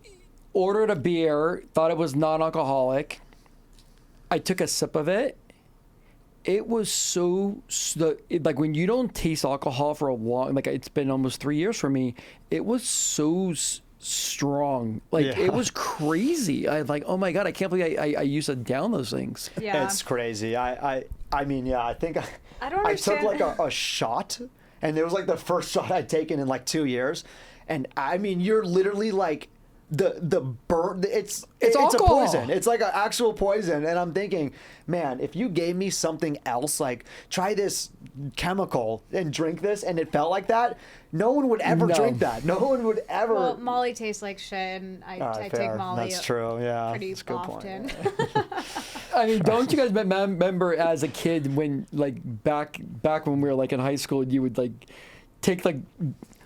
ordered a beer, thought it was non-alcoholic. I took a sip of it. It was like when you don't taste alcohol for a long, like it's been almost 3 years for me. It was so strong, like Yeah. it was crazy. I like, oh my god, I can't believe I used to down those things. Yeah. It's crazy. I mean, yeah, I think I don't I took understand. like a shot, and it was like the first shot I'd taken in like 2 years. And I mean, you're literally like, the burn, it's a alcohol. poison. It's like an actual poison. And I'm thinking, man, if you gave me something else, like try this chemical and drink this, and it felt like that, no one would ever No. drink that. No one would ever. Well, Molly tastes like shit, and I Fair. take Molly That's true. Yeah, pretty that's a good point. often. I mean, don't you guys remember as a kid when like back when we were like in high school, you would like take like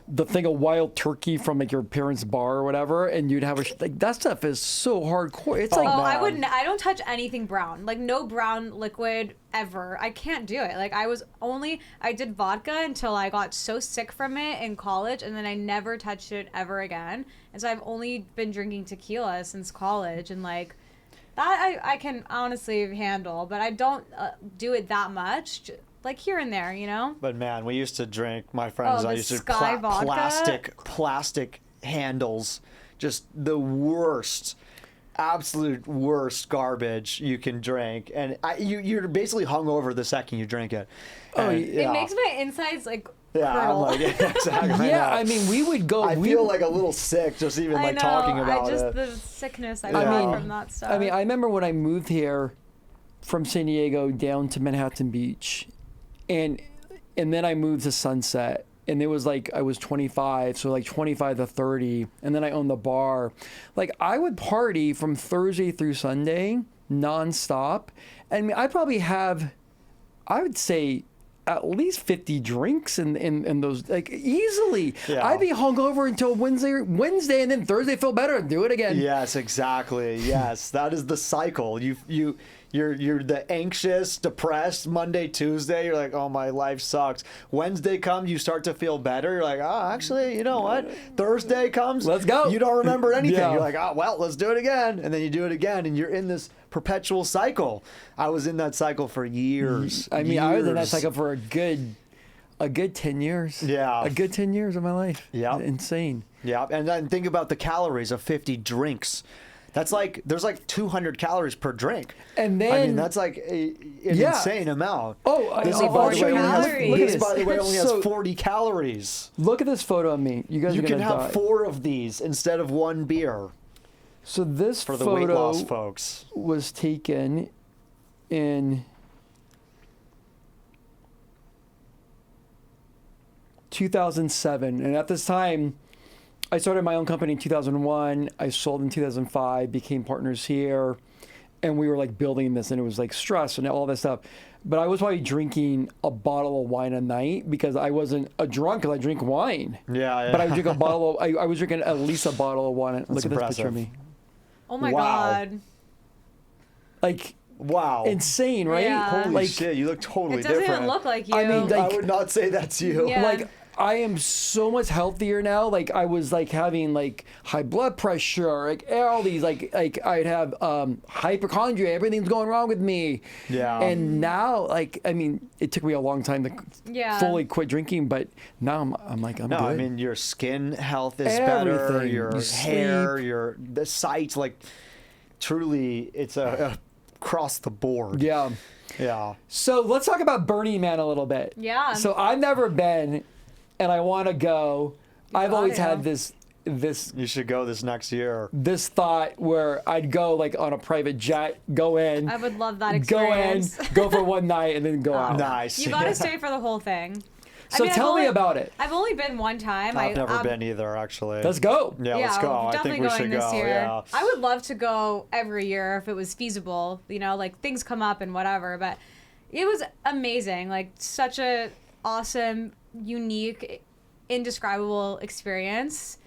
the thing of wild turkey from like your parents' bar or whatever, and you'd have like that stuff is so hardcore. It's like Oh, man. I don't touch anything brown. Like no brown liquid ever. I can't do it. Like I did vodka until I got so sick from it in college, and then I never touched it ever again. And so I've only been drinking tequila since college, and like that I can honestly handle, but I don't do it that much. Like here and there, But man, we used to drink. My friends, Oh, I the used to Sky vodka? plastic handles, just the worst, absolute worst garbage you can drink, and you're basically hungover the second you drink it. Oh, And, It makes my insides like yeah, I'm curdle. like, exactly. yeah. I mean, we would go. I feel like a little sick just even I like know. talking about it. The sickness I Yeah. got from that stuff. I mean, I remember when I moved here from San Diego down to Manhattan Beach, and then I moved to Sunset, and it was like I was 25, so like 25 to 30, and then I owned the bar. Like I would party from Thursday through Sunday nonstop, and I mean, I probably have, I would say, at least 50 drinks in those, like, easily. Yeah. I'd be hungover until Wednesday, and then Thursday feel better and do it again. Yes, exactly. Yes, that is the cycle. You're the anxious, depressed Monday, Tuesday. You're like, oh, my life sucks. Wednesday comes, you start to feel better. You're like, oh, actually, you know what? Thursday comes, let's go. You don't remember anything. Yeah. You're like, oh, well, let's do it again, and then you do it again, and you're in this perpetual cycle. I was in that cycle for years. I mean, I was in that cycle for a good 10 years. Yeah. A good 10 years of my life. Yeah. Insane. Yeah, and then think about the calories of 50 drinks. That's like, there's like 200 calories per drink. And then, I mean, that's like an insane amount. Oh, this, Only by the 40 way, calories. by the way, only has So- 40 calories. look at this photo of me. You guys You are can gonna have die. 4 of these instead of 1 beer So this for the weight loss photo folks. was taken in 2007, and at this time, I started my own company in 2001. I sold in 2005, became partners here, and we were like building this, and it was like stress and all this stuff. But I was probably drinking a bottle of wine a night because I wasn't a drunk because I drink wine. Yeah, But I would drink a bottle. I was drinking at least a bottle of wine. Look at this picture of impressive. me. Oh my Wow. God. Like Wow. insane, right? Yeah. Holy like, shit, you look totally It doesn't different. even look like you. I mean, like- I would not say that's you. Yeah. Like I am so much healthier now. Like I was like having like high blood pressure, like all these like I'd have hypochondria. Everything's going wrong with me. Yeah. And now, like, I mean, it took me a long time to Yeah. fully quit drinking, but now I'm like I'm No, good. I mean your skin health is better. Everything. Your You hair, sleep. the sight, like truly, it's a across the board. yeah. Yeah. So let's talk about Burning Man a little bit. Yeah. So I've never been, and I want to go. I've always gotta. had this You should go this next year. this thought where I'd go like on a private jet, go in, I would love that go in, experience. go for one night, and then go out. Nice. You gotta stay for the whole thing. So I've tell me only- about it. I've only been one time. I've never been either, actually. Let's go. Yeah, let's go. I'm I definitely think we going should this go. year. Yeah. I would love to go every year if it was feasible. You know, like things come up and whatever. But it was amazing. Like such a awesome, unique, indescribable experience.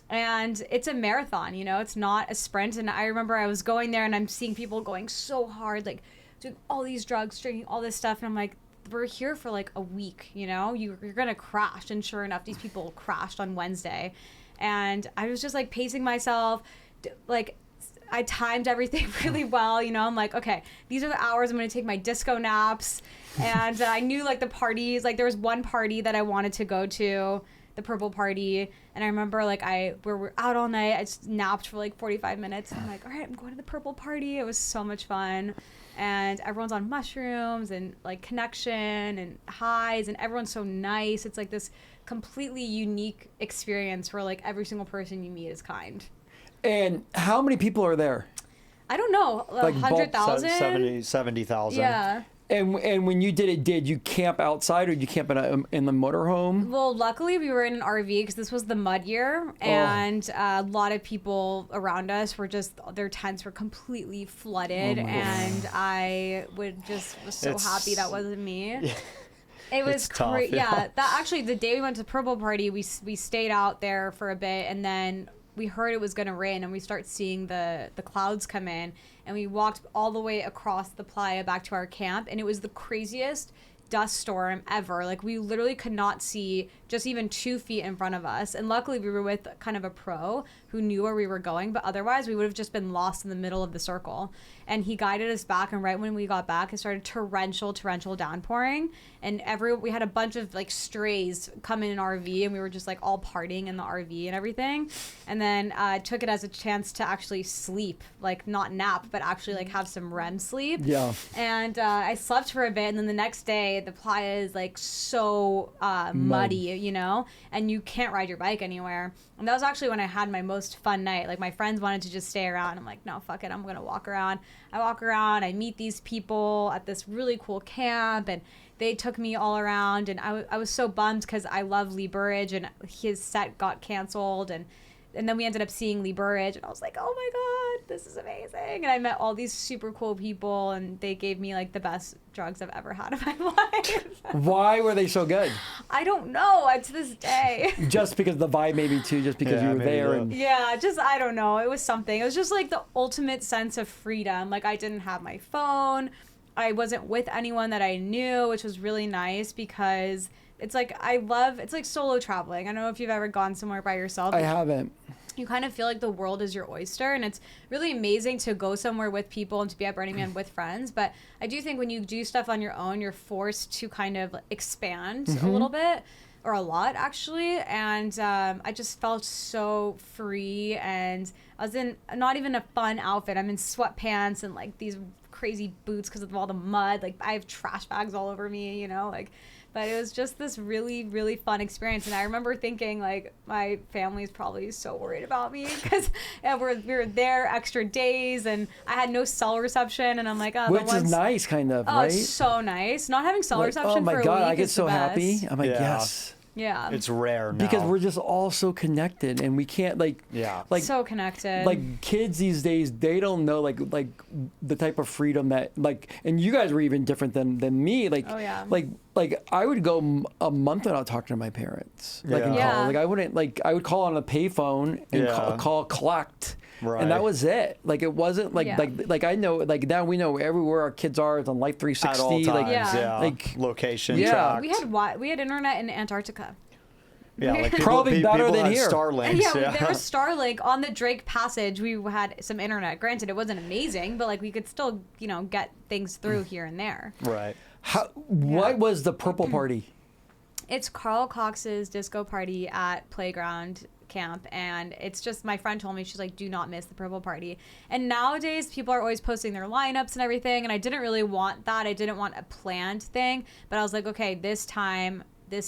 And it's a marathon. You know, it's not a sprint. And I remember I was going there and I'm seeing people going so hard, like doing all these drugs, drinking all this stuff, and I'm like, we're here for like a week, you know, you're gonna crash. And sure enough, these people crashed on Wednesday, and I was just like pacing myself, like I timed everything really well, you know. I'm like, okay, these are the hours I'm gonna take my disco naps. And I knew like the parties, like there was one party that I wanted to go to, the purple party, and I remember like we're out all night. I just napped for like 45 minutes, and I'm like, all right, I'm going to the purple party. It was so much fun, and everyone's on mushrooms and like connection and highs, and everyone's so nice. It's like this completely unique experience where like every single person you meet is kind. And how many people are there? I don't know, Like bulk 100,000. 70,000. Yeah. And when you did it, did you camp outside or did you camp in the motorhome? Well, luckily we were in an RV because this was the mud year, and a lot of people around us were just, their tents were completely flooded, and I was so It's- happy that wasn't me. Yeah. It was It's tough, crazy. yeah. Yeah, that actually the day we went to Purple Party, we stayed out there for a bit, and then we heard it was going to rain, and we start seeing the clouds come in, and we walked all the way across the playa back to our camp, and it was the craziest dust storm ever. Like we literally could not see just even 2 feet in front of us, and luckily we were with kind of a pro who knew where we were going, but otherwise we would have just been lost in the middle of the circle. And he guided us back, and right when we got back, it started torrential downpouring, and we had a bunch of like strays come in an RV, and we were just like all partying in the RV and everything. And then took it as a chance to actually sleep, like not nap, but actually like have some REM sleep. Yeah. And I slept for a bit, and then the next day the playa is like so muddy, you know, and you can't ride your bike anywhere. And that was actually when I had my most fun night. Like my friends wanted to just stay around. I'm like, no, fuck it, I'm gonna walk around. I walk around, I meet these people at this really cool camp, and they took me all around, and I was so bummed because I love Lee Burridge, and his set got canceled, and then we ended up seeing Lee Burridge, and I was like, oh my god. this is amazing. And I met all these super cool people, and they gave me like the best drugs I've ever had in my life. Why were they so good? I don't know, to this day. Just because the vibe, maybe too, just because you were maybe there. that. And Yeah, just, I don't know. It was something. It was just like the ultimate sense of freedom. Like, I didn't have my phone. I wasn't with anyone that I knew, which was really nice because it's like, it's like solo traveling. I don't know if you've ever gone somewhere by yourself. I haven't. You kind of feel like the world is your oyster, and it's really amazing to go somewhere with people and to be at Burning Man with friends. But I do think when you do stuff on your own, you're forced to kind of expand a little bit, or a lot actually. And I just felt so free, and I was in not even a fun outfit. I'm in sweatpants and like these crazy boots because of all the mud. Like, I have trash bags all over me, you know, like. But it was just this really, really fun experience. And I remember thinking, like, my family's probably so worried about me because we were there extra days, and I had no cell reception. And I'm like, oh, Which is nice, kind of, right? It's so nice. Not having cell reception for a week Oh my God, I get is so the happy. best. I'm like, Yeah. yes. Yeah. It's rare now. Because we're just all so connected, and we can't like so connected. like kids these days, they don't know like the type of freedom that like, and you guys were even different than me. Like, Oh, yeah. like I would go a month without talking to my parents. Like in Yeah. college, like I wouldn't like I would call on a payphone and call collect. Right. And that was it. Like it wasn't like Yeah. like I know like now we know everywhere our kids are. It's on Life 360. at all times. Like Yeah. like Location Yeah. tracked. we had internet in Antarctica. Yeah, like people, Probably better people than had here. Starlinks. Yeah, there was Starlink on the Drake Passage. We had some internet. Granted, it wasn't amazing, but like we could still, you know, get things through here and there. Right. what was the purple party? It's Carl Cox's disco party at Playground Camp, and it's just, my friend told me, she's like, do not miss the purple party. And nowadays people are always posting their lineups and everything, and I didn't really want that. I didn't want a planned thing, but I was like, okay, this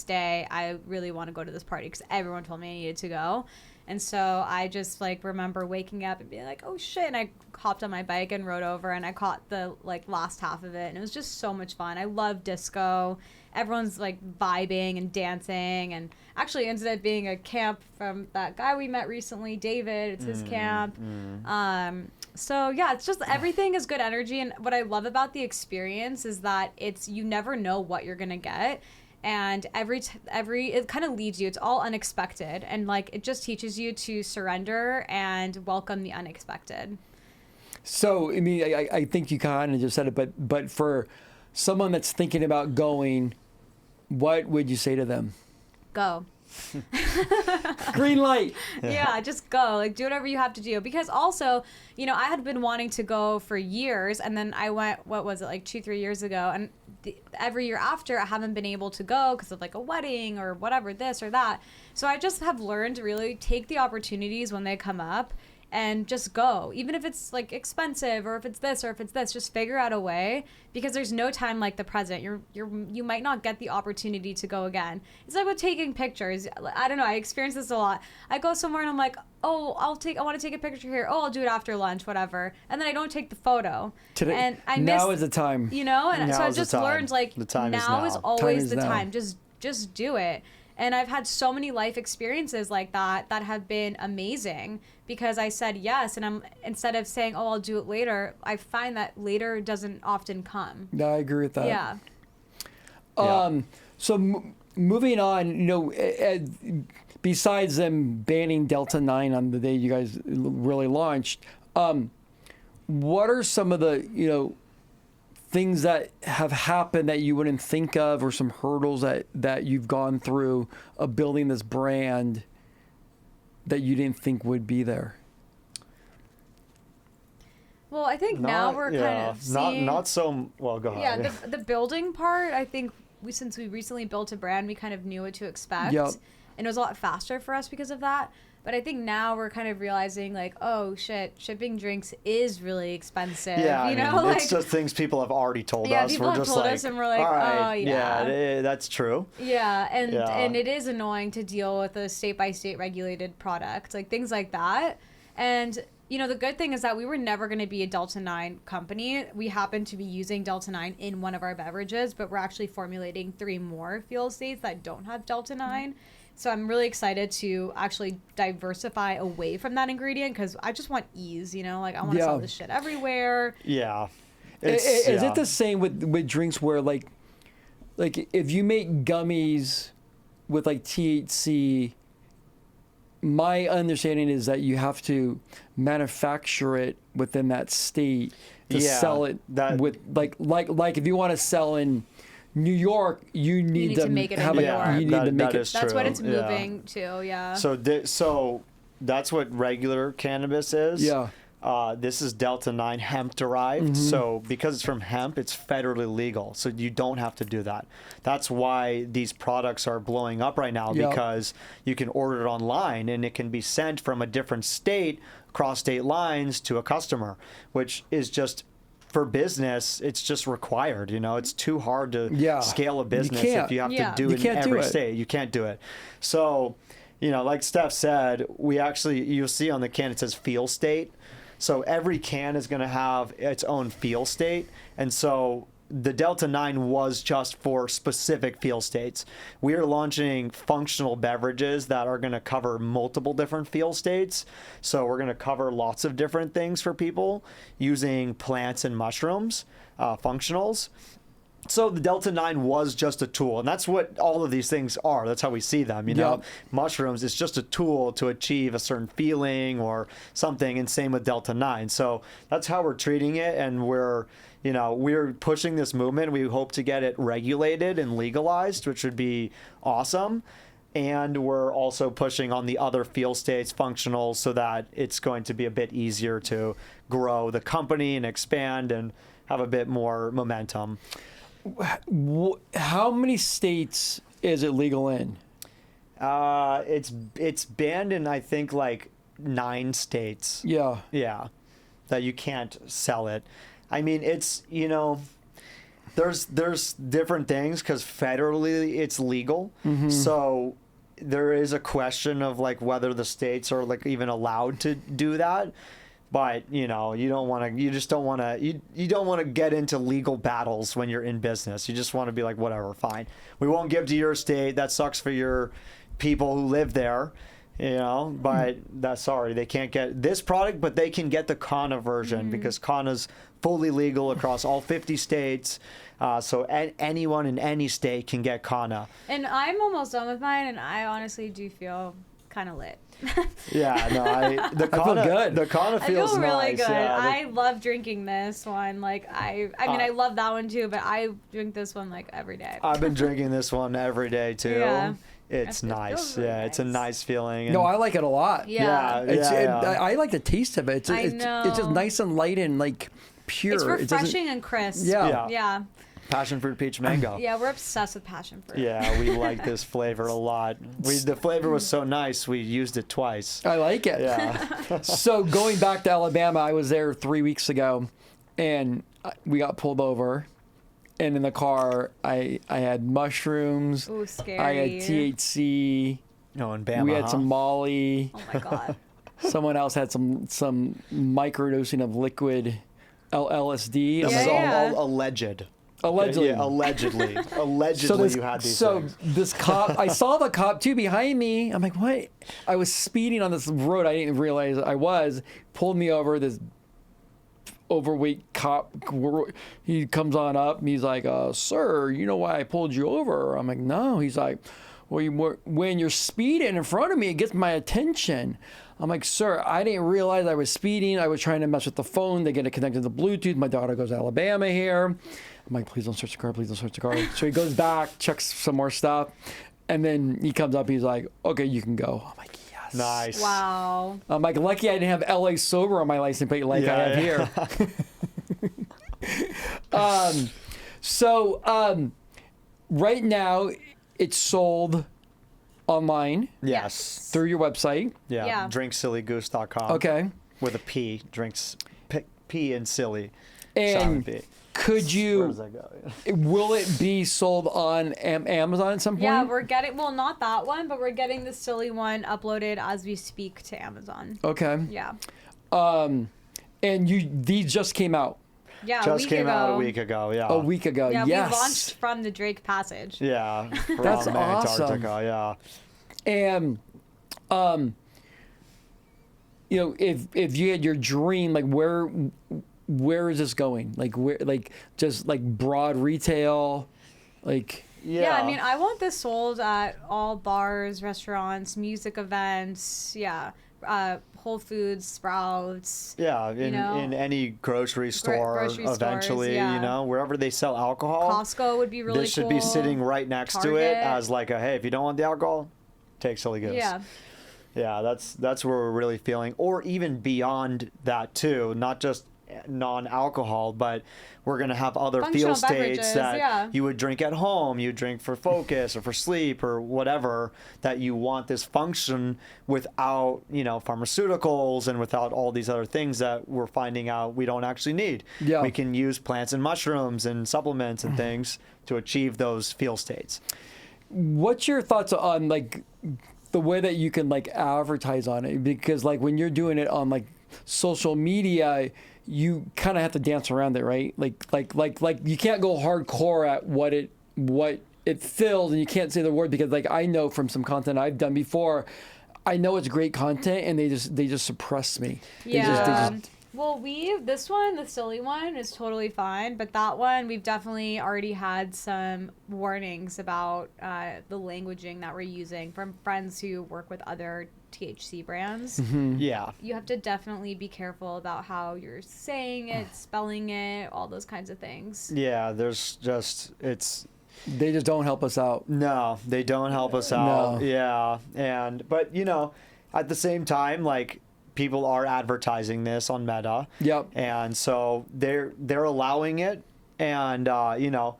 day I really want to go to this party because everyone told me I needed to go. And so I just like remember waking up and being like, oh shit, and I hopped on my bike and rode over, and I caught the like last half of it, and it was just so much fun. I love disco. Everyone's like vibing and dancing, and actually ended up being a camp from that guy we met recently, David. It's his camp. So yeah, it's just, everything is good energy, and what I love about the experience is that you never know what you're gonna get. And it kind of leads you, it's all unexpected, and like it just teaches you to surrender and welcome the unexpected. So I mean, I think you kind of just said it, but for someone that's thinking about going, what would you say to them? Go. Green light. Yeah, just go. Like, do whatever you have to do. Because also, you know, I had been wanting to go for years, and then I went, what was it, like 2-3 years ago, and every year after I haven't been able to go because of like a wedding or whatever, this or that. So I just have learned to really take the opportunities when they come up and just go, even if it's like expensive or if it's this or if it's this. Just figure out a way, because there's no time like the present. You might not get the opportunity to go again. It's like with taking pictures. I don't know, I experience this a lot. I go somewhere and I'm like, oh, I want to take a picture here. Oh, I'll do it after lunch, whatever, and then I don't take the photo. Today, and I now miss, is the time. you know. And so I Now is the just time. learned, like, The time is now is now. always Time is the now. time. Just do it. And I've had so many life experiences like that have been amazing because I said yes. And instead of saying, oh, I'll do it later, I find that later doesn't often come. No, I agree with that. Yeah. So moving on, you know, besides them banning Delta 9 on the day you guys really launched, what are some of the, you know, things that have happened that you wouldn't think of, or some hurdles that you've gone through of building this brand that you didn't think would be there? Well, I think now we're kind of seeing... Not so... Well, go ahead. Yeah, the building part, I think since we recently built a brand, we kind of knew what to expect. Yep. And it was a lot faster for us because of that. But I think now we're kind of realizing, like, oh shit, shipping drinks is really expensive. Yeah, you know, I mean, like, it's just things people have already told yeah, us. people We're have just told like, us, and we're like, all right, oh yeah, that's true. yeah, and Yeah. and it is annoying to deal with a state by state regulated product, like things like that. And you know, the good thing is that we were never going to be a Delta 9 company. We happen to be using Delta 9 in one of our beverages, but we're actually formulating 3 more fuel states that don't have Delta 9. So I'm really excited to actually diversify away from that ingredient because I just want ease, you know? Like, I want to sell this shit everywhere. Yeah. Is it the same with drinks where, like if you make gummies with, like, THC, my understanding is that you have to manufacture it within that state to sell it with, like if you want to sell in New York, you need to make it have in New York. You need to make it. That's what it's moving to, yeah. So that's what regular cannabis is. Yeah. This is Delta-9 hemp derived. So because it's from hemp, it's federally legal. So you don't have to do that. That's why these products are blowing up right now, because you can order it online and it can be sent from a different state across state lines to a customer, which is just, for business, it's just required. You know, it's too hard to scale a business if you have to do it in every state. You can't do it. So, you know, like Steph said, you'll see on the can it says feel state. So every can is going to have its own feel state. And so the Delta-9 was just for specific feel states. We are launching functional beverages that are going to cover multiple different feel states. So we're going to cover lots of different things for people using plants and mushrooms, functionals. So the Delta-9 was just a tool, and that's what all of these things are. That's how we see them, you know. Mushrooms is just a tool to achieve a certain feeling or something, and same with Delta-9. So that's how we're treating it, and we're pushing this movement. We hope to get it regulated and legalized, which would be awesome. And we're also pushing on the other feel states, functionals, so that it's going to be a bit easier to grow the company and expand and have a bit more momentum. How many states is it legal in? It's banned in, I think, like 9 states. Yeah. Yeah. That you can't sell it. I mean, it's, you know, there's different things because federally it's legal. So there is a question of like whether the states are like even allowed to do that. But, you know, you don't want to get into legal battles when you're in business. You just want to be like, whatever, fine. We won't give to your state. That sucks for your people who live there, you know, but sorry, they can't get this product, but they can get the Kanna version because Kanna's fully legal across all 50 states. So anyone in any state can get Kanna. And I'm almost done with mine, and I honestly do feel kind of lit. Yeah, no, I feel good. The Kanna feels I feel really nice. good. Yeah, I love drinking this one. Like I mean, I love that one too, but I drink this one like every day. I've been drinking this one every day too. Yeah. It's nice. Really nice. It's a nice feeling. And no, I like it a lot. Yeah. I like the taste of it. It's just nice and light and like pure. It's refreshing and crisp. Yeah. Passion fruit, peach, mango. Yeah, we're obsessed with passion fruit. Yeah, we like this flavor a lot. The flavor was so nice, we used it twice. I like it. Yeah. So going back to Alabama, I was there 3 weeks ago, and we got pulled over. And in the car, I had mushrooms. Ooh, scary. I had THC. No, in Bama, we had some Molly. Oh my god. Someone else had some microdosing of liquid LSD. This is Yeah. all alleged. Allegedly. Yeah, allegedly. Allegedly you had these things. So this cop, I saw the cop too behind me. I'm like, what? I was speeding on this road. I didn't realize I was. Pulled me over. This overweight cop, he comes on up and he's like, sir, you know why I pulled you over? I'm like, no. He's like, well, when you're speeding in front of me, it gets my attention. I'm like, sir, I didn't realize I was speeding. I was trying to mess with the phone to get it connected to Bluetooth. My daughter goes to Alabama here. I'm like, please don't search the car. Please don't search the car. So he goes back, checks some more stuff. And then he comes up. He's like, okay, you can go. I'm like, yes. Nice. Wow. I'm like, lucky I didn't have LA sober on my license plate like I have here. So right now it's sold online. Yes. Through your website. Yeah. Drinksillygoose.com. Okay. With a P. Drinks P and silly. And P. could you? Where does that go? Will it be sold on Amazon at some point? Yeah, we're getting, well, not that one, but we're getting the silly one uploaded as we speak to Amazon. Okay. Yeah. And these just came out. Yeah, Just came out a week ago. Yeah. A week ago. Yeah, yes. we launched from the Drake Passage. Yeah. That's from awesome. Antarctica. Yeah. And you know, if you had your dream, like where is this going? Like where, like just like broad retail, like. Yeah, I mean, I want this sold at all bars, restaurants, music events. Yeah, Whole Foods, Sprouts. Yeah, in any grocery store, eventually, you know, wherever they sell alcohol. Costco would be really cool. This should be sitting right next to it as like a, hey, if you don't want the alcohol, take Psilly Goose. Yeah. Yeah, that's where we're really feeling, or even beyond that too, not just non-alcohol, but we're going to have other feel states that you would drink at home, you drink for focus or for sleep or whatever, that you want this function without, you know, pharmaceuticals and without all these other things that we're finding out we don't actually need. Yeah. We can use plants and mushrooms and supplements and things to achieve those feel states. What's your thoughts on like the way that you can like advertise on it? Because like when you're doing it on like social media, you kind of have to dance around it, right? Like you can't go hardcore at what it fills, and you can't say the word, because like I know from some content I've done before, I know it's great content, and they just suppress me. Yeah. Well, this one, the Psilly one, is totally fine, but that one, we've definitely already had some warnings about the languaging that we're using from friends who work with other THC brands. Mm-hmm. Yeah. You have to definitely be careful about how you're saying it, spelling it, all those kinds of things. Yeah, they just don't help us out. No, they don't help us out. No. Yeah. But you know, at the same time, like, people are advertising this on Meta. Yep. And so they're allowing it, and you know,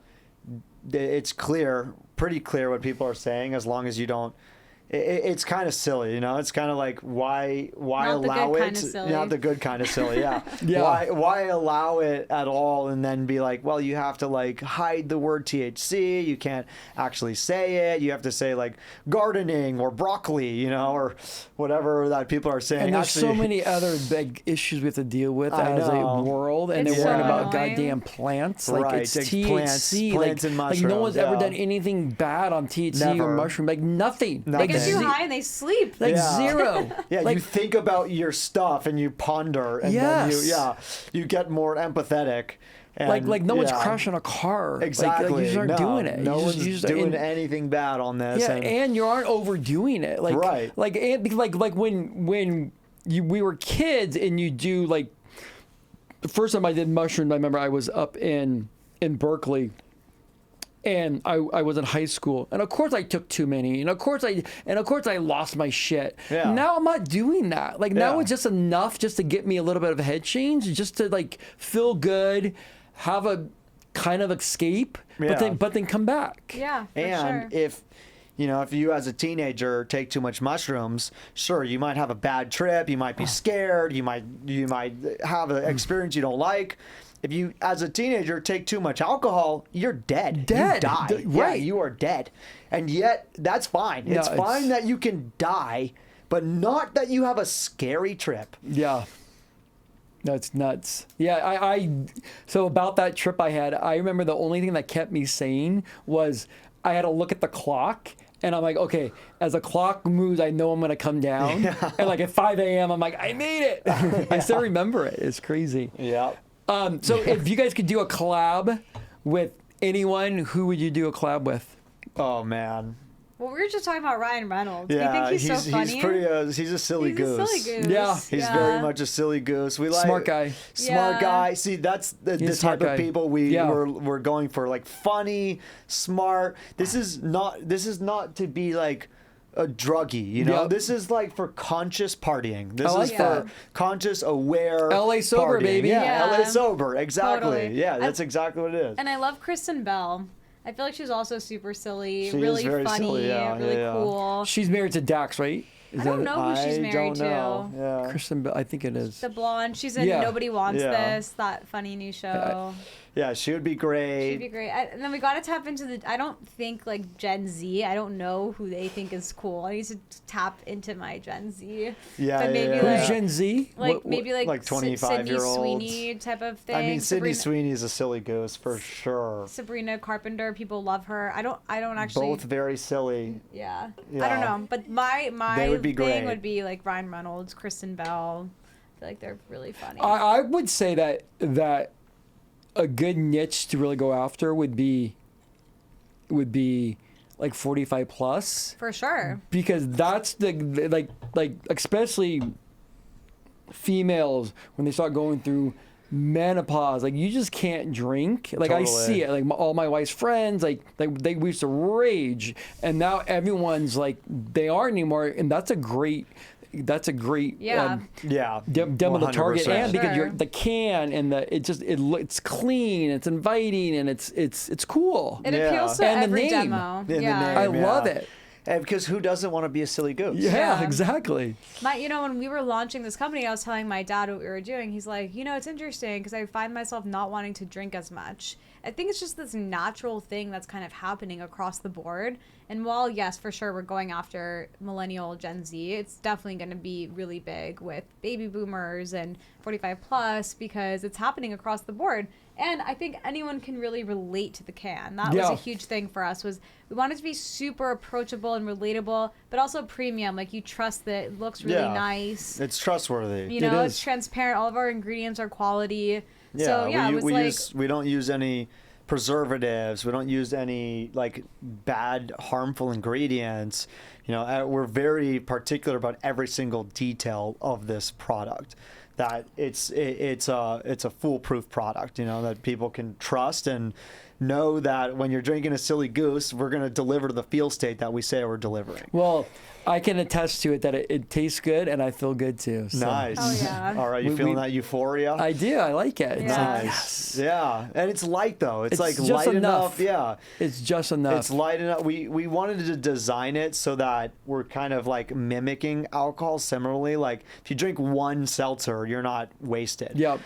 it's pretty clear what people are saying, as long as you don't. It's kind of silly, you know. It's kind of like, why allow it? Not the good kind of silly, yeah. Yeah. Why allow it at all, and then be like, well, you have to like hide the word THC. You can't actually say it. You have to say like gardening or broccoli, you know, or whatever that people are saying. And there's so many other big issues we have to deal with as a world, and they're worrying about goddamn plants. Like, right. It's THC. Plants and mushrooms. Like no one's ever done anything bad on THC or mushroom. Like nothing. Like, too high and they sleep. Like zero. Yeah, like, you think about your stuff and you ponder, and then you get more empathetic. And, like no one's crashing a car. Exactly. Like you just aren't doing it. No one's doing anything bad on this. Yeah, and you aren't overdoing it. Like, right. Like when we were kids, and you do like the first time I did mushrooms, I remember I was up in Berkeley. And I was in high school, and of course I took too many, and of course I lost my shit. Yeah. Now I'm not doing that. Like now it's just enough just to get me a little bit of a head change, just to like feel good, have a kind of escape, but then come back. Yeah, for and sure. if you as a teenager take too much mushrooms, sure, you might have a bad trip, you might be scared, you might have an experience you don't like. If you, as a teenager, take too much alcohol, you're dead. You die. Right. Yeah, you are dead. And yet, that's fine. No, it's fine that you can die, but not that you have a scary trip. Yeah. That's nuts. Yeah, so about that trip I had, I remember the only thing that kept me sane was I had to look at the clock. And I'm like, okay, as the clock moves, I know I'm going to come down. Yeah. And like at 5 a.m., I'm like, I made it. I still remember it. It's crazy. Yeah. So if you guys could do a collab with anyone, who would you do a collab with? Oh, man. Well, we were just talking about Ryan Reynolds. Yeah, you think he's so funny? He's a silly goose. He's a silly goose. Yeah. He's very much a silly goose. We like smart guy. Smart guy. See, that's the type of people we're going for. Like funny, smart. This is not to be like a druggie, you know. Yep. This is like for conscious partying. This is for conscious, aware LA sober, partying. baby. Yeah, LA sober. Exactly. Totally. Yeah, that's exactly what it is. And I love Kristen Bell. I feel like she's also super silly, She really is very funny, silly, really cool. She's married to Dax, right? I don't know who she's married to. Yeah. Kristen Bell, I think it is. The blonde. She's in Nobody Wants This, that funny new show. Yeah, she would be great. She'd be great. And then we got to tap into I don't think like Gen Z. I don't know who they think is cool. I need to tap into my Gen Z. Yeah, But maybe yeah. like Who's Gen Z? like maybe like 25 Sydney year olds. Sweeney type of thing. I mean, Sydney Sabrina, Sweeney is a silly goose for sure. Sabrina Carpenter, people love her. I don't actually. Both very silly. Yeah. Yeah. I don't know, but my They would be thing great. would be like Ryan Reynolds, Kristen Bell. I feel like they're really funny. I would say that a good niche to really go after would be like 45 plus, For sure. because that's the like especially females when they start going through menopause, like you just can't drink. Like I Totally. see it, like all my wife's friends, like we used to rage, and now everyone's like they aren't anymore, and that's a great Yeah. Yeah. demo to target, 100%. and because Sure. you're the can and it's clean, it's inviting, and it's cool. It Yeah. appeals to And the every name. demo. And the yeah. name. I Yeah. love it. And because who doesn't want to be a silly goose? Yeah, Yeah. exactly. When we were launching this company, I was telling my dad what we were doing. He's like, it's interesting because I find myself not wanting to drink as much. I think it's just this natural thing that's kind of happening across the board. And while, yes, for sure, we're going after millennial Gen Z, it's definitely going to be really big with baby boomers and 45 plus because it's happening across the board. And I think anyone can really relate to the can. That was Yeah. a huge thing for us. Was we wanted to be super approachable and relatable, but also premium. Like you trust that it looks really Yeah. nice. It's trustworthy. You know, It it's is. transparent. All of our ingredients are quality. So yeah, it was like we don't use any preservatives. We don't use any like bad, harmful ingredients. We're very particular about every single detail of this product. That it's a foolproof product. That people can trust and know that when you're drinking a Silly Goose, we're going to deliver the feel state that we say we're delivering. Well, I can attest to it that it tastes good, and I feel good too. So. Nice. Oh, yeah. All right, you We- feeling we- that euphoria? I do. I like it. It's Yeah. like, Nice. yes. Yeah, and it's light though. It's like just light enough. Yeah, It's just enough. it's light enough. We wanted to design it so that we're kind of like mimicking alcohol similarly. Like if you drink one seltzer, you're not wasted. Yep.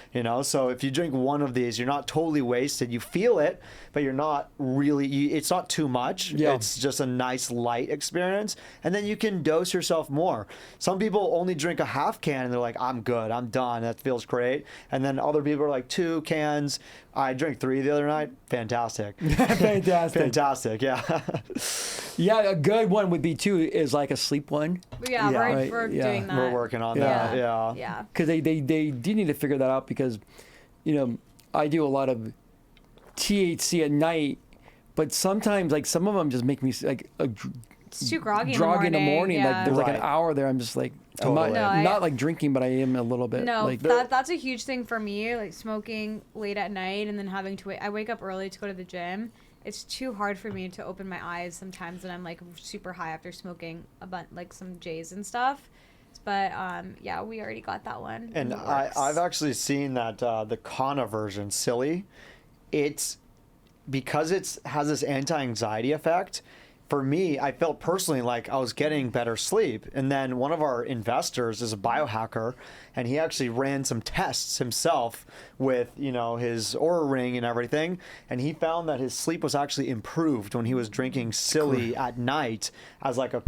So if you drink one of these, you're not totally wasted. You feel it, but you're not really. It's not too much. Yeah. It's just a nice light experience, and then you can dose yourself more. Some people only drink a half can and they're like, I'm good, I'm done, that feels great. And then other people are like 2 cans. I drank 3 the other night. Fantastic. Fantastic. Yeah. Yeah, a good one would be too is like a sleep one, yeah, Yeah. we're, Right, we're yeah. doing that. We're working on Yeah. that. Yeah. Yeah. because they do need to figure that out, because I do a lot of THC at night, but sometimes like some of them just make me like It's too groggy, in the morning. Yeah. Like there's like an Right. hour there. I'm just like Totally. I'm No, not, I- not like drinking, but I am a little bit. No, like, that's a huge thing for me. Like smoking late at night and then having to wait. I wake up early to go to the gym. It's too hard for me to open my eyes sometimes, and I'm like super high after smoking like some J's and stuff. But yeah, we already got that one. And It works. I've actually seen that the Kanna version, Psilly, it's because it has this anti-anxiety effect. For me, I felt personally like I was getting better sleep. And then one of our investors is a biohacker, and he actually ran some tests himself with, his Oura Ring and everything. And he found that his sleep was actually improved when he was drinking Psilly at night as like a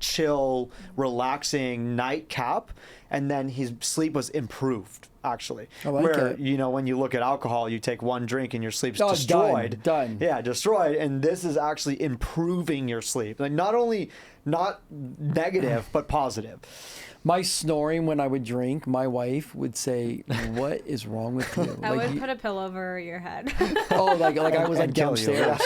chill, relaxing nightcap. And then his sleep was improved, actually. I like Where, it. when you look at alcohol, you take one drink and your sleep's Oh, destroyed. done. Yeah, destroyed. And this is actually improving your sleep. Like not negative, but positive. my snoring when I would drink, my wife would say, "What is wrong with you?" I Like, would you- put a pillow over your head. oh, like I was like And kill you. downstairs.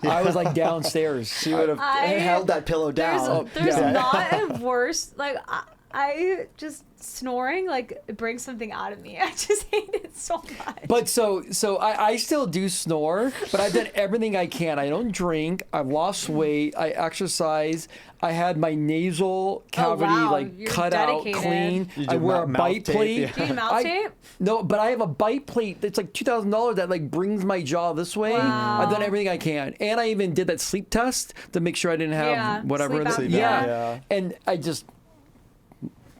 I was like downstairs. She would have held that pillow down. There's yeah. not a worse like I just snoring like it brings something out of me. I just hate it so much. But so I still do snore, but I've done everything I can. I don't drink. I've lost weight. I exercise. I had my nasal cavity wow. like You're cut dedicated. out clean. You I do wear a mouth bite tape, plate. yeah. Do you mouth tape? No, but I have a bite plate that's like $2,000 that like brings my jaw this way. Wow. I've done everything I can, and I even did that sleep test to make sure I didn't have Yeah, whatever. sleep it is. apnea. Yeah. And I just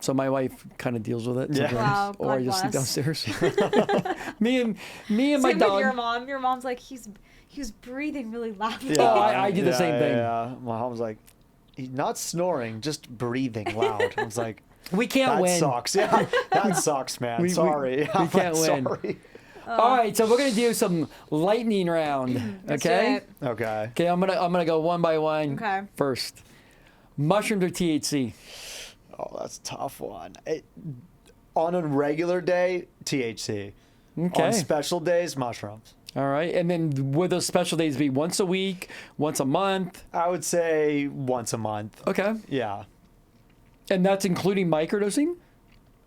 So my wife kind of deals with it Yeah. sometimes, Wow, or I God just sleep bless. downstairs. me and my Same with dog. your mom. Your mom's like, he was breathing really loudly. Oh, I do the same thing. Yeah. My mom was like, he's not snoring, just breathing loud. I was like, We can't that win. sucks. Yeah, that sucks, man. Sorry. we can't win. Sorry. All right, so we're gonna do some lightning round. Let's do Okay. it. Okay. Okay, I'm gonna go one by one. Okay. First, mushrooms or THC? Oh, that's a tough one. On a regular day, THC. Okay. On special days, mushrooms. All right, and then would those special days be once a week, once a month? I would say once a month. Okay, Yeah. and that's including microdosing.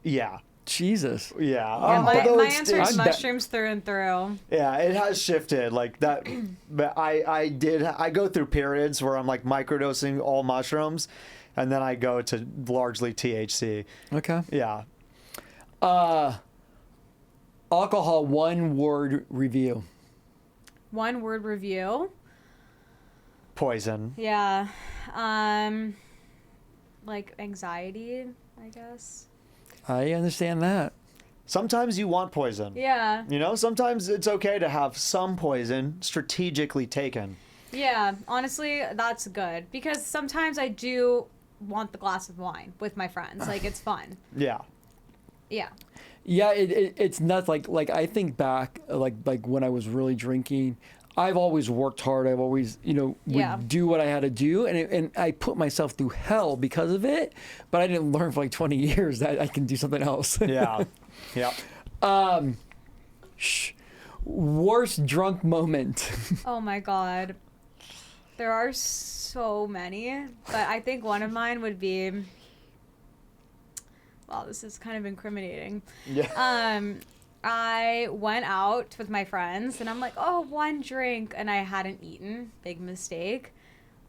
Yeah. Jesus. Yeah. Yeah, Although my it's- answer it's- is I'm be- mushrooms through and through. Yeah, it has shifted like that. But I go through periods where I'm like microdosing all mushrooms, and then I go to largely THC. Okay. Yeah. Alcohol, one word review. One word review. Poison. Yeah. Like anxiety, I guess. I understand that. Sometimes you want poison. Yeah. You know, sometimes it's okay to have some poison strategically taken. Yeah. Honestly, that's good because sometimes I do want the glass of wine with my friends. Like it's fun. Yeah. Yeah. Yeah, it's nuts. Like I think back, like when I was really drinking, I've always worked hard. I've always, would Yeah. do what I had to do, and I put myself through hell because of it. But I didn't learn for like 20 years that I can do something else. Yeah. Yeah. Worst drunk moment. Oh my God. There are so many, but I think one of mine would be. Wow, this is kind of incriminating. Yeah. I went out with my friends and I'm like, oh, one drink, and I hadn't eaten. Big mistake.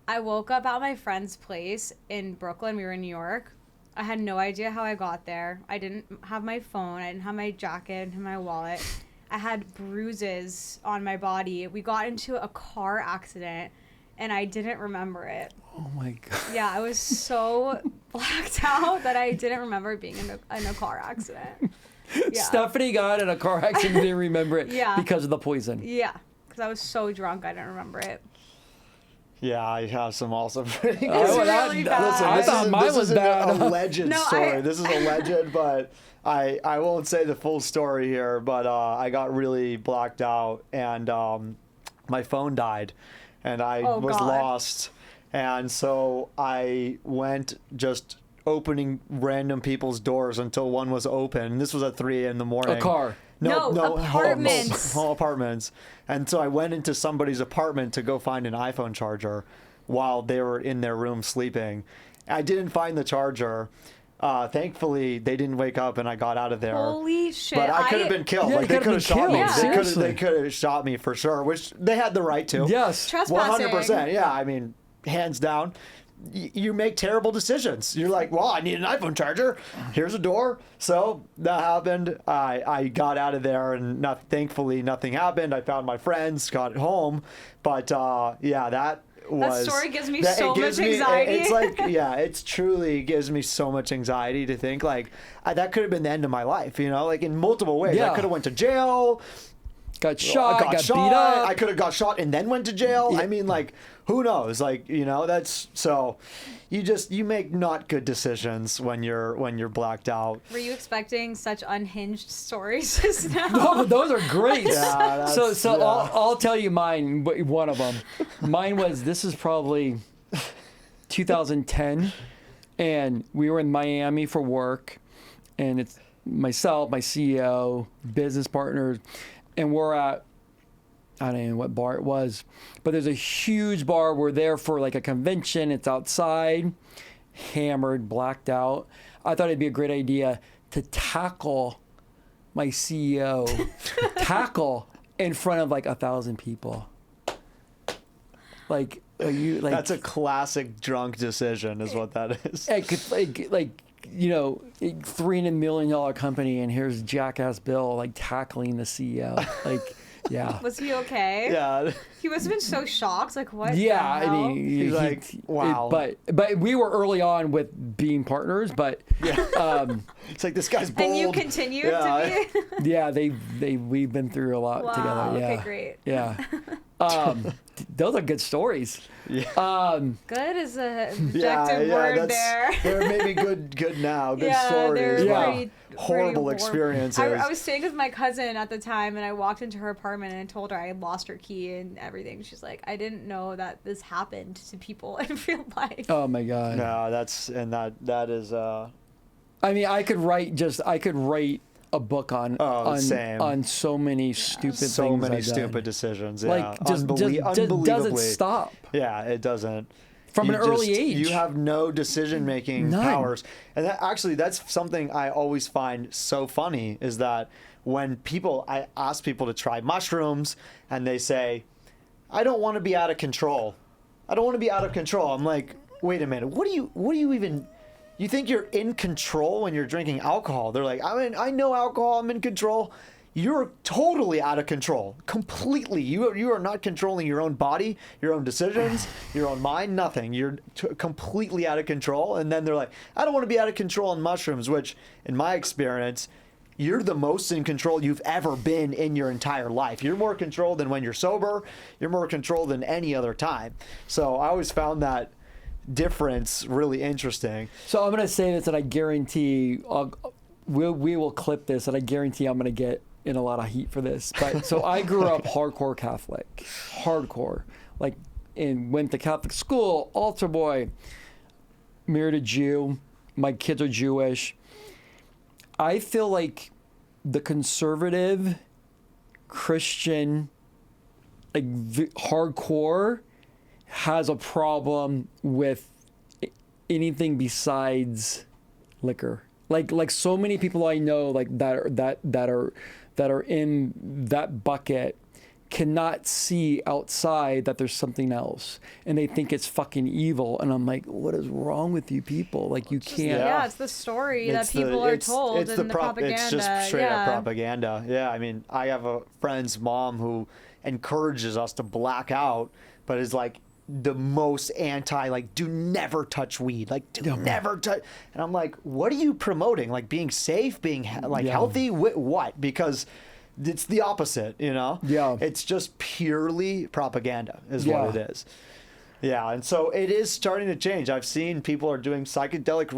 I woke up at my friend's place in Brooklyn. We were in New York. I had no idea how I got there. I didn't have my phone. I didn't have my jacket. I didn't have my wallet. I had bruises on my body. We got into a car accident and I didn't remember it. Oh my god. Yeah, I was so blacked out that I didn't remember being in a car accident. Yeah. Stephanie got in a car accident and didn't remember it Yeah. because of the poison. Yeah, because I was so drunk I didn't remember it. Yeah, I have some also pretty good. It's that- really that- bad. Listen, I this thought isn't- mine this was isn't bad. a alleged No, story. This is alleged, but I won't say the full story here. But I got really blacked out, and my phone died, and I Oh, was God. lost, and so I went just opening random people's doors until one was open. And this was at 3 in the morning. A car. No, apartments. Home apartments. And so I went into somebody's apartment to go find an iPhone charger while they were in their room sleeping. I didn't find the charger. Thankfully, they didn't wake up and I got out of there. Holy shit. But I could have been killed. Yeah, like you they could've could have been shot me. killed. Yeah. They could have shot me for sure, which they had the right to. Yes. Trespassing. 100%. Yeah, I mean, hands down. You make terrible decisions. You're like, well, I need an iPhone charger. Here's a door. So that happened. I got out of there, and thankfully nothing happened. I found my friends, got home. But yeah, that was. That story gives me that- so it gives much me- anxiety. It's like, yeah, it's truly gives me so much anxiety to think like that could have been the end of my life. Like in multiple ways. Yeah. I could have went to jail. Got shot, got shot. beat up. I could have got shot and then went to jail. Yeah. I mean, like, who knows? Like, that's so. You make not good decisions when you're blacked out. Were you expecting such unhinged stories just now? No, but those are great. Yeah, so that's- so yeah. I'll tell you mine. One of them. Mine was, this is probably 2010, and we were in Miami for work, and it's myself, my CEO, business partners, and we're at, I don't know what bar it was, but there's a huge bar. We're there for like a convention. It's outside, hammered, blacked out. I thought it'd be a great idea to tackle my CEO, tackle in front of like 1,000 people. Like, are you like? That's a classic drunk decision, is what that is. like $300 million company, and here's Jackass Bill like tackling the CEO. Like, Yeah. Was he okay? Yeah. He must have been so shocked. Like, what? Yeah, the hell? and He's like, wow. But we were early on with being partners, but It's like, this guy's bold. And you continued Yeah. to be. yeah, we've been through a lot Wow. together. Yeah. Okay, great. Yeah. Those are good stories. Yeah. Good is a Yeah, objective word there. They're maybe good now. Good Yeah, stories. they're but pretty horrible experiences. I was staying with my cousin at the time, and I walked into her apartment and I told her I had lost her key and everything. She's like, I didn't know that this happened to people in real life. Oh my God. No, that is. I mean, I could write a book same. on so many stupid things. So many I've done. stupid decisions. Yeah. Like just unbelievably. doesn't stop Yeah, it doesn't. from an early age. You have no decision-making None. powers. And that's something I always find so funny is that when I ask people to try mushrooms and they say, I don't want to be out of control. I don't want to be out of control. I'm like, wait a minute. What do you even... You think you're in control when you're drinking alcohol? They're like, I know alcohol, I'm in control. You're totally out of control, completely. You are not controlling your own body, your own decisions, your own mind, nothing. You're completely out of control. And then they're like, I don't want to be out of control on mushrooms, which, in my experience, you're the most in control you've ever been in your entire life. You're more controlled than when you're sober. You're more controlled than any other time. So I always found that difference really interesting. So I'm gonna say this, and I guarantee we will clip this, and I guarantee I'm gonna get in a lot of heat for this. But so I grew up hardcore Catholic, and went to Catholic school, altar boy, married a Jew. My kids are Jewish. I feel like the conservative Christian, hardcore, has a problem with anything besides liquor. Like so many people I know that are in that bucket cannot see outside that there's something else, and they think it's fucking evil. And I'm like, what is wrong with you people? Like, you can't. Yeah, it's the story that people are told in the propaganda. It's just straight up propaganda. Yeah, I mean, I have a friend's mom who encourages us to black out, but is like the most anti, like, do never touch weed, like, never touch. And I'm like, what are you promoting? Like, being safe, being healthy? What? Because it's the opposite, you know? Yeah. It's just purely propaganda is what it is. Yeah, and so it is starting to change. I've seen people are doing psychedelic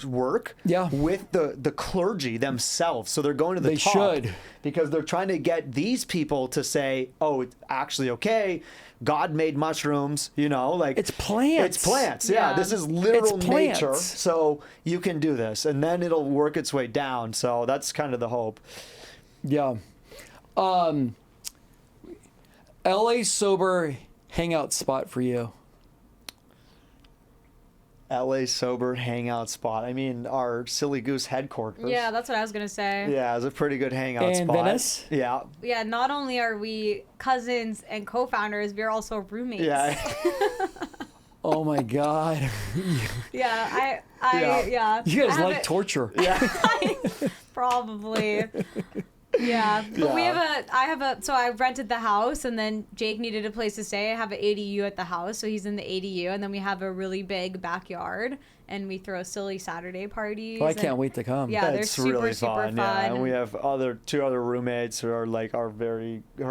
work with the clergy themselves. So they're going to the top because they're trying to get these people to say, oh, it's actually okay. God made mushrooms, you know, like it's plants. It's plants. Yeah, this is literal nature. So you can do this, and then it'll work its way down. So that's kind of the hope. Yeah. LA sober hangout spot for you. LA sober hangout spot. I mean, our Psilly Goose headquarters. Yeah, that's what I was gonna say. Yeah, it's a pretty good hangout spot. Venice? Yeah. Yeah, not only are we cousins and co-founders, we're also roommates. Yeah. Oh my God. Yeah, You guys like torture. Yeah. Probably. Yeah, but so I rented the house, and then Jake needed a place to stay. I have an ADU at the house, so he's in the ADU, and then we have a really big backyard, and we throw silly Saturday parties. Well, I can't wait to come. Yeah, they're It's super, really super fun. Yeah, and we have two other roommates who are like her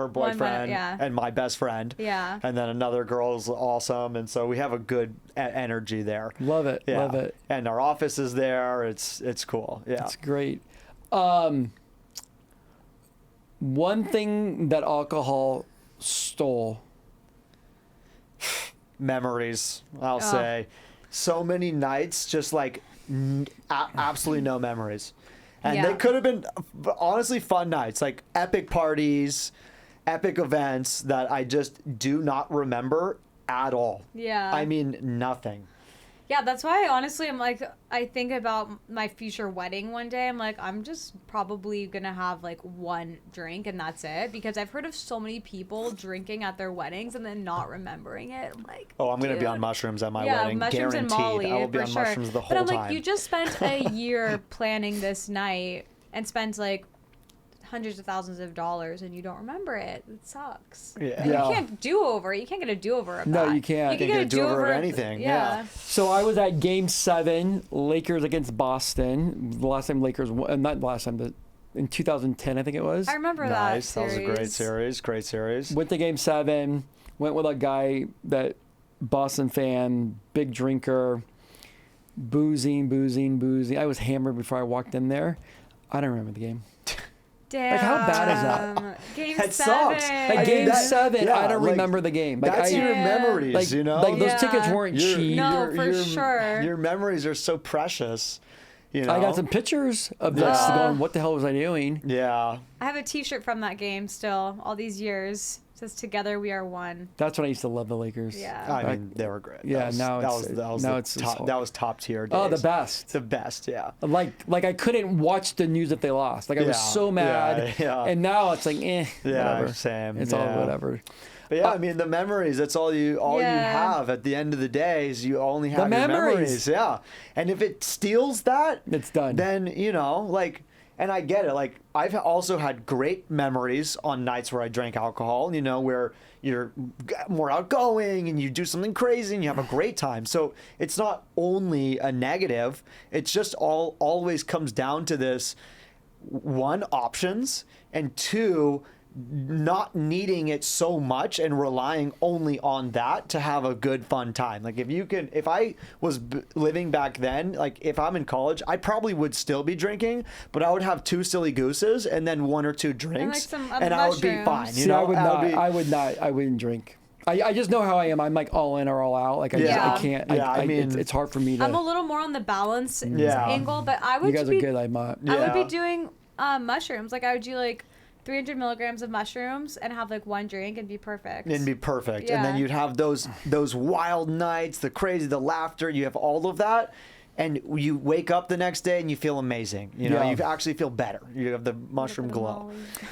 boyfriend and my best friend. Yeah. And then another girl is awesome, and so we have a good energy there. Love it. Yeah. Love it. And our office is there. It's cool. Yeah. It's great. One thing that alcohol stole. Memories, I'll say. So many nights, just like absolutely no memories. And they could have been honestly fun nights, like epic parties, epic events that I just do not remember at all. Yeah. I mean, nothing. Yeah, that's why honestly I'm like, I think about my future wedding one day. I'm like, I'm just probably gonna have like one drink and that's it, because I've heard of so many people drinking at their weddings and then not remembering it. I'm like, oh, I'm gonna be on mushrooms at my wedding, mushrooms guaranteed. and Molly, I will be on sure. mushrooms the whole time. But I'm time. like, you just spent a year planning this night and spent like hundreds of thousands of dollars and you don't remember it. It sucks. Yeah. And Yeah. you can't do over it. You can't get a do over of No, that. you can't. You can You get a can't get a do-over do over of anything, yeah. So I was at Game 7, Lakers against Boston. The last time Lakers won, not the last time, but in 2010, I think it was. I remember Nice. that That was series. a great series. Great series. Went to Game 7, went with a guy that Boston fan, big drinker, boozing. I was hammered before I walked in there. I don't remember the game. Damn. Like, how bad is that? Game That 7. sucks. Like I mean, Game that- 7, yeah, I don't like, remember the game. Like That's I, your Yeah. memories, like, you know? like those Yeah. tickets weren't cheap. No, for sure. Your memories are so precious. You know? I got some pictures of this Yeah. going, what the hell was I doing? Yeah. I have a T-shirt from that game still. All these years, it says "Together we are one." That's when I used to love the Lakers. Yeah. I mean, they were great. Yeah, That was, now that it's- was, that was now the it's top, that was top tier. Oh, the days. best. The best, yeah. Like I couldn't watch the news if they lost. Like I was Yeah, so mad. yeah. And now it's like, Yeah, whatever. same. It's yeah. all whatever. But yeah, I mean, the memories, that's all you Yeah. have at the end of the day is you only have The your memories. memories. Yeah. And if it steals that, It's done. then, you know, like, and I get it. Like, I've also had great memories on nights where I drank alcohol, you know, where you're more outgoing and you do something crazy and you have a great time. So it's not only a negative, it's just always comes down to this: one, options, and two, not needing it so much and relying only on that to have a good fun time. Like if I was living back then, like if I'm in college, I probably would still be drinking, but I would have 2 Silly Gooses and then 1 or 2 drinks, some and I would be mushrooms. fine. You See, know, I wouldn't drink. I just know how I am. I'm like all in or all out. Like I Yeah. can't. Yeah, I it's, mean- it's hard for me to. I'm a little more on the balance Yeah. angle, but I would you guys be are good. I'm not. I would be Yeah. doing mushrooms. Like I would do like 300 milligrams of mushrooms and have like 1 drink and be perfect. it'd be perfect. And then Yeah. you'd have those wild nights, the crazy, the laughter. You have all of that, and you wake up the next day and you feel amazing. You know, Yeah. you actually feel better. You have the mushroom Little bit glow. of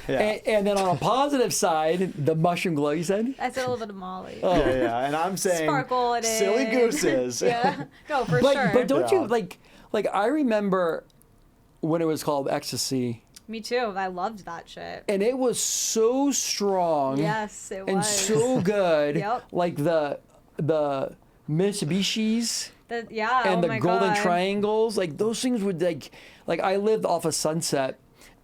Molly. Yeah. And then on a positive side, the mushroom glow. You said. I said a little bit of Molly. Oh. Yeah, yeah, and I'm saying Sparkle it Silly in. Gooses. Yeah. No, for But sure. but don't Yeah. you like I remember when it was called ecstasy, Me too. I loved that shit. and it was so strong. Yes, it And was. so good. Yep. Like the Mitsubishis Yeah. and oh the my golden God. triangles, like those things would like I lived off of Sunset,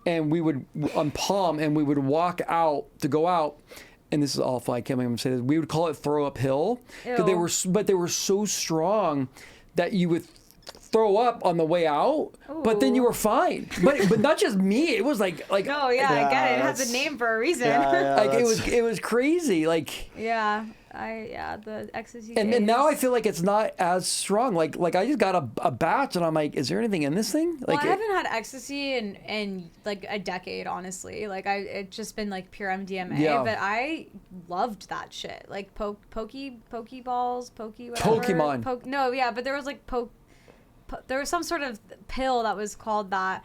and we would on Palm, and we would walk out to go out, and this is awful. I can't even say this. We would call it throw up hill because Ew. they were so strong that you would throw up on the way out, but then you Ooh. were fine. But not just me. It was like No, yeah, I get it. It Yeah, has a that's- name for a reason. Yeah, like it that's- was crazy. Like. Yeah, the ecstasy. And now I days. feel like it's not as strong. Like I just got a batch, and I'm like, is there anything in this thing? Well, Like I haven't had ecstasy in like a decade, honestly. Like it's just been like pure MDMA. Yeah. But I loved that shit. Like Pokeballs, whatever. Pokemon. No, yeah, but there was like there was some sort of pill that was called that.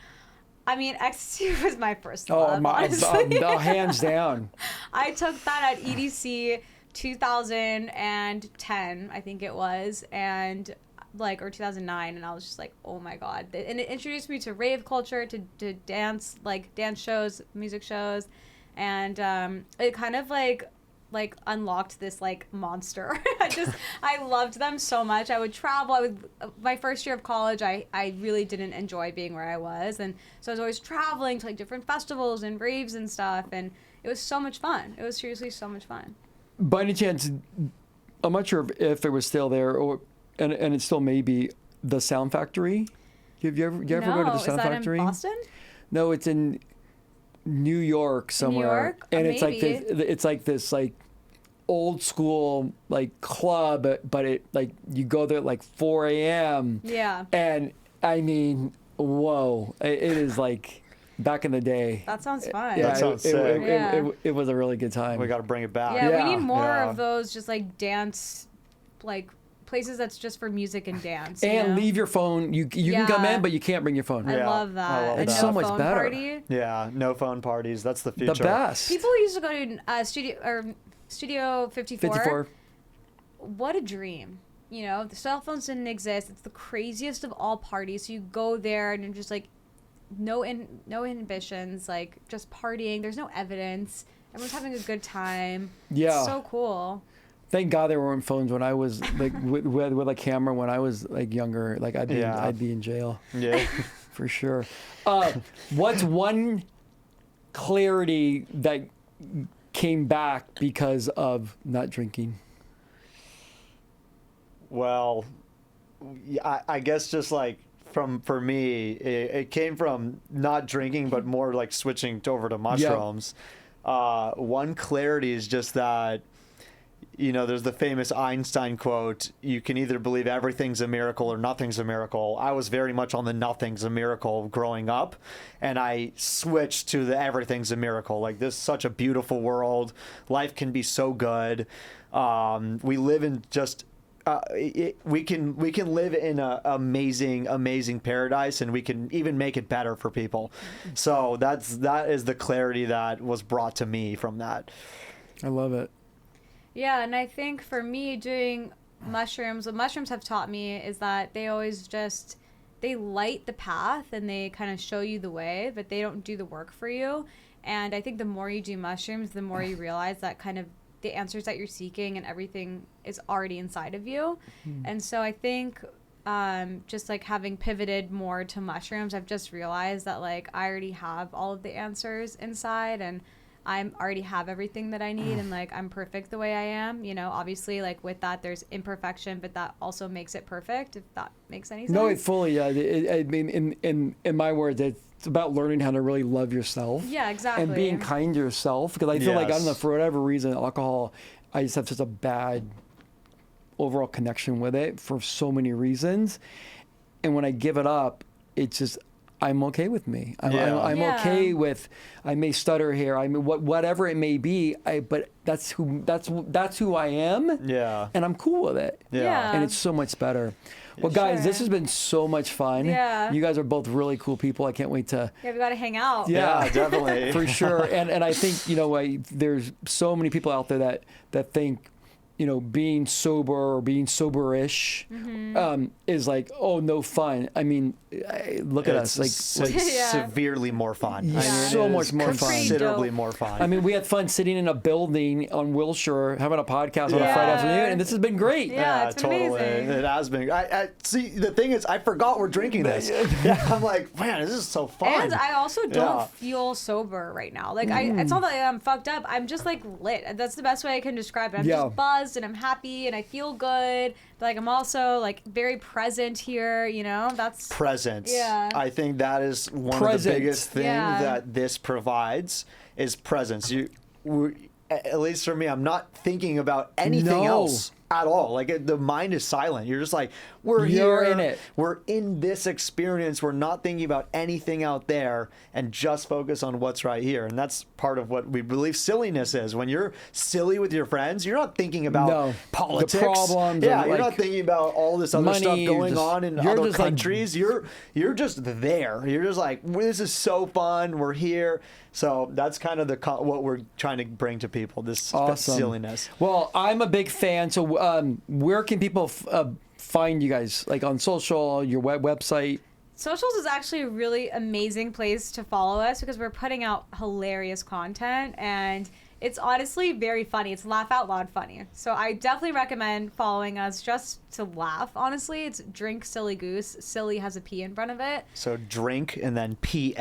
I mean, ecstasy was my first love. Honestly. Hands down. I took that at EDC 2010, I think it was, and like or 2009, and I was just like, oh my god! And it introduced me to rave culture, to dance, like dance shows, music shows, and it kind of like unlocked this like monster. I loved them so much. I would travel. My first year of college, I really didn't enjoy being where I was, and so I was always traveling to like different festivals and raves and stuff, and it was so much fun. It was seriously so much fun. By any chance, I'm not sure if it was still there, and it still may be, the Sound Factory. Have you ever go to the Sound is that Factory? in Boston? No, it's in New York somewhere. York? And Maybe. it's like this like old school like club, but it like you go there at like 4 a.m. Yeah. And I mean, whoa! It is like back in the day. That sounds fun. That sounds sick. It was a really good time. We got to bring it back. Yeah, Yeah. we need more Yeah. of those just like dance, like places that's just for music and dance. you And know? leave your phone. You can come Yeah. in, but you can't bring your phone. I Yeah, love that. I love A It's no so much phone better. Party. Yeah, no phone parties. That's the future. The best. People used to go to Studio 54. 54. What a dream. You know, the cell phones didn't exist. It's the craziest of all parties. So you go there and you're just like no inhibitions, like just partying. There's no evidence. Everyone's having a good time. Yeah. It's so cool. Thank God there weren't phones when I was like with a camera when I was like younger. Like I'd be in jail. Yeah. For sure. What's one clarity that came back because of not drinking? Well, I guess just like for me, it came from not drinking, but more like switching over to mushrooms. One clarity is just that, you know, there's the famous Einstein quote, you can either believe everything's a miracle or nothing's a miracle. I was very much on the nothing's a miracle growing up, and I switched to the everything's a miracle. Like, this is such a beautiful world. Life can be so good. We live in just... we can live in an amazing paradise, and we can even make it better for people. So that is the clarity that was brought to me from that. I love it. Yeah, and I think for me, doing mushrooms, what mushrooms have taught me is that they always just, they light the path and they kind of show you the way, but they don't do the work for you. And I think the more you do mushrooms, the more you realize that kind of the answers that you're seeking and everything is already inside of you. And so I think just like having pivoted more to mushrooms, I've just realized that like I already have all of the answers inside, and I already have everything that I need, and like I'm perfect the way I am. You know, obviously, like with that, there's imperfection, but that also makes it perfect. If that makes any sense. No, it fully. I mean, in my words, it's about learning how to really love yourself. Yeah, exactly. And being kind to yourself, because I feel like, I don't know, for whatever reason, alcohol, I just have such a bad overall connection with it for so many reasons. And when I give it up, it's just, I'm okay with me. I'm okay with, I may stutter here. I mean, whatever it may be. But that's who I am. Yeah. And I'm cool with it. Yeah. And it's so much better. Well, guys, this has been so much fun. Yeah. You guys are both really cool people. I can't wait to. Yeah, we got to hang out. Yeah, definitely. For sure. And I think, you know, there's so many people out there that think, you know, being sober or being soberish is like, oh, no fun. I mean, look at us. Like severely more fun. Yeah. I mean, So much more fun. Considerably more fun. I mean, we had fun sitting in a building on Wilshire having a podcast on a Friday afternoon, and this has been great. Yeah, it's been amazing. It has been. I see. The thing is, I forgot we're drinking this. I'm like, man, this is so fun. And I also don't feel sober right now. Like it's not that I'm fucked up. I'm just like lit. That's the best way I can describe it. I'm just buzzed and I'm happy and I feel good. But like I'm also like very present here. You know, that's presence. Yeah. I think that is one of the biggest things that this provides is presence. At least for me, I'm not thinking about anything else at all. Like the mind is silent. You're just like, we're here in it. We're in this experience. We're not thinking about anything out there and just focus on what's right here. And that's part of what we believe silliness is. When you're silly with your friends, you're not thinking about politics. The problems. Yeah, you're not thinking about all this other stuff going on in other countries. Like, you're just there. You're just like, this is so fun. We're here. So that's kind of what we're trying to bring to people, this silliness. Well, I'm a big fan. So where can people find you guys? Like on social, your website? Socials is actually a really amazing place to follow us because we're putting out hilarious content, and it's honestly very funny. It's laugh out loud funny. So I definitely recommend following us just to laugh. Honestly, it's Drink Psilly Goose. Silly has a P in front of it. So drink and then PSILLY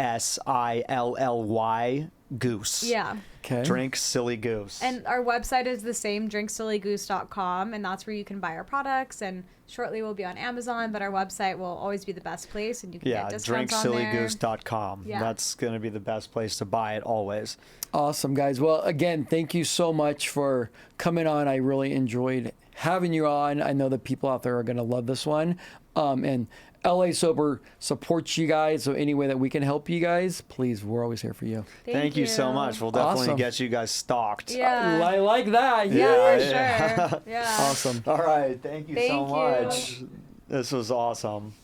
Goose. Yeah. Okay. Drink Psilly Goose. And our website is the same, drinksillygoose.com, and that's where you can buy our products. And shortly we'll be on Amazon, but our website will always be the best place, and you can get discounts on there. drinksillygoose.com. Yeah. That's going to be the best place to buy it always. Awesome, guys. Well, again, thank you so much for coming on. I really enjoyed having you on. I know that people out there are going to love this one. And LA Sober supports you guys, so any way that we can help you guys, please, we're always here for you. Thank you so much. We'll definitely get you guys stocked. Yeah. I like that. Yeah, for sure. Yeah. Awesome. All right. Thank you so much. This was awesome.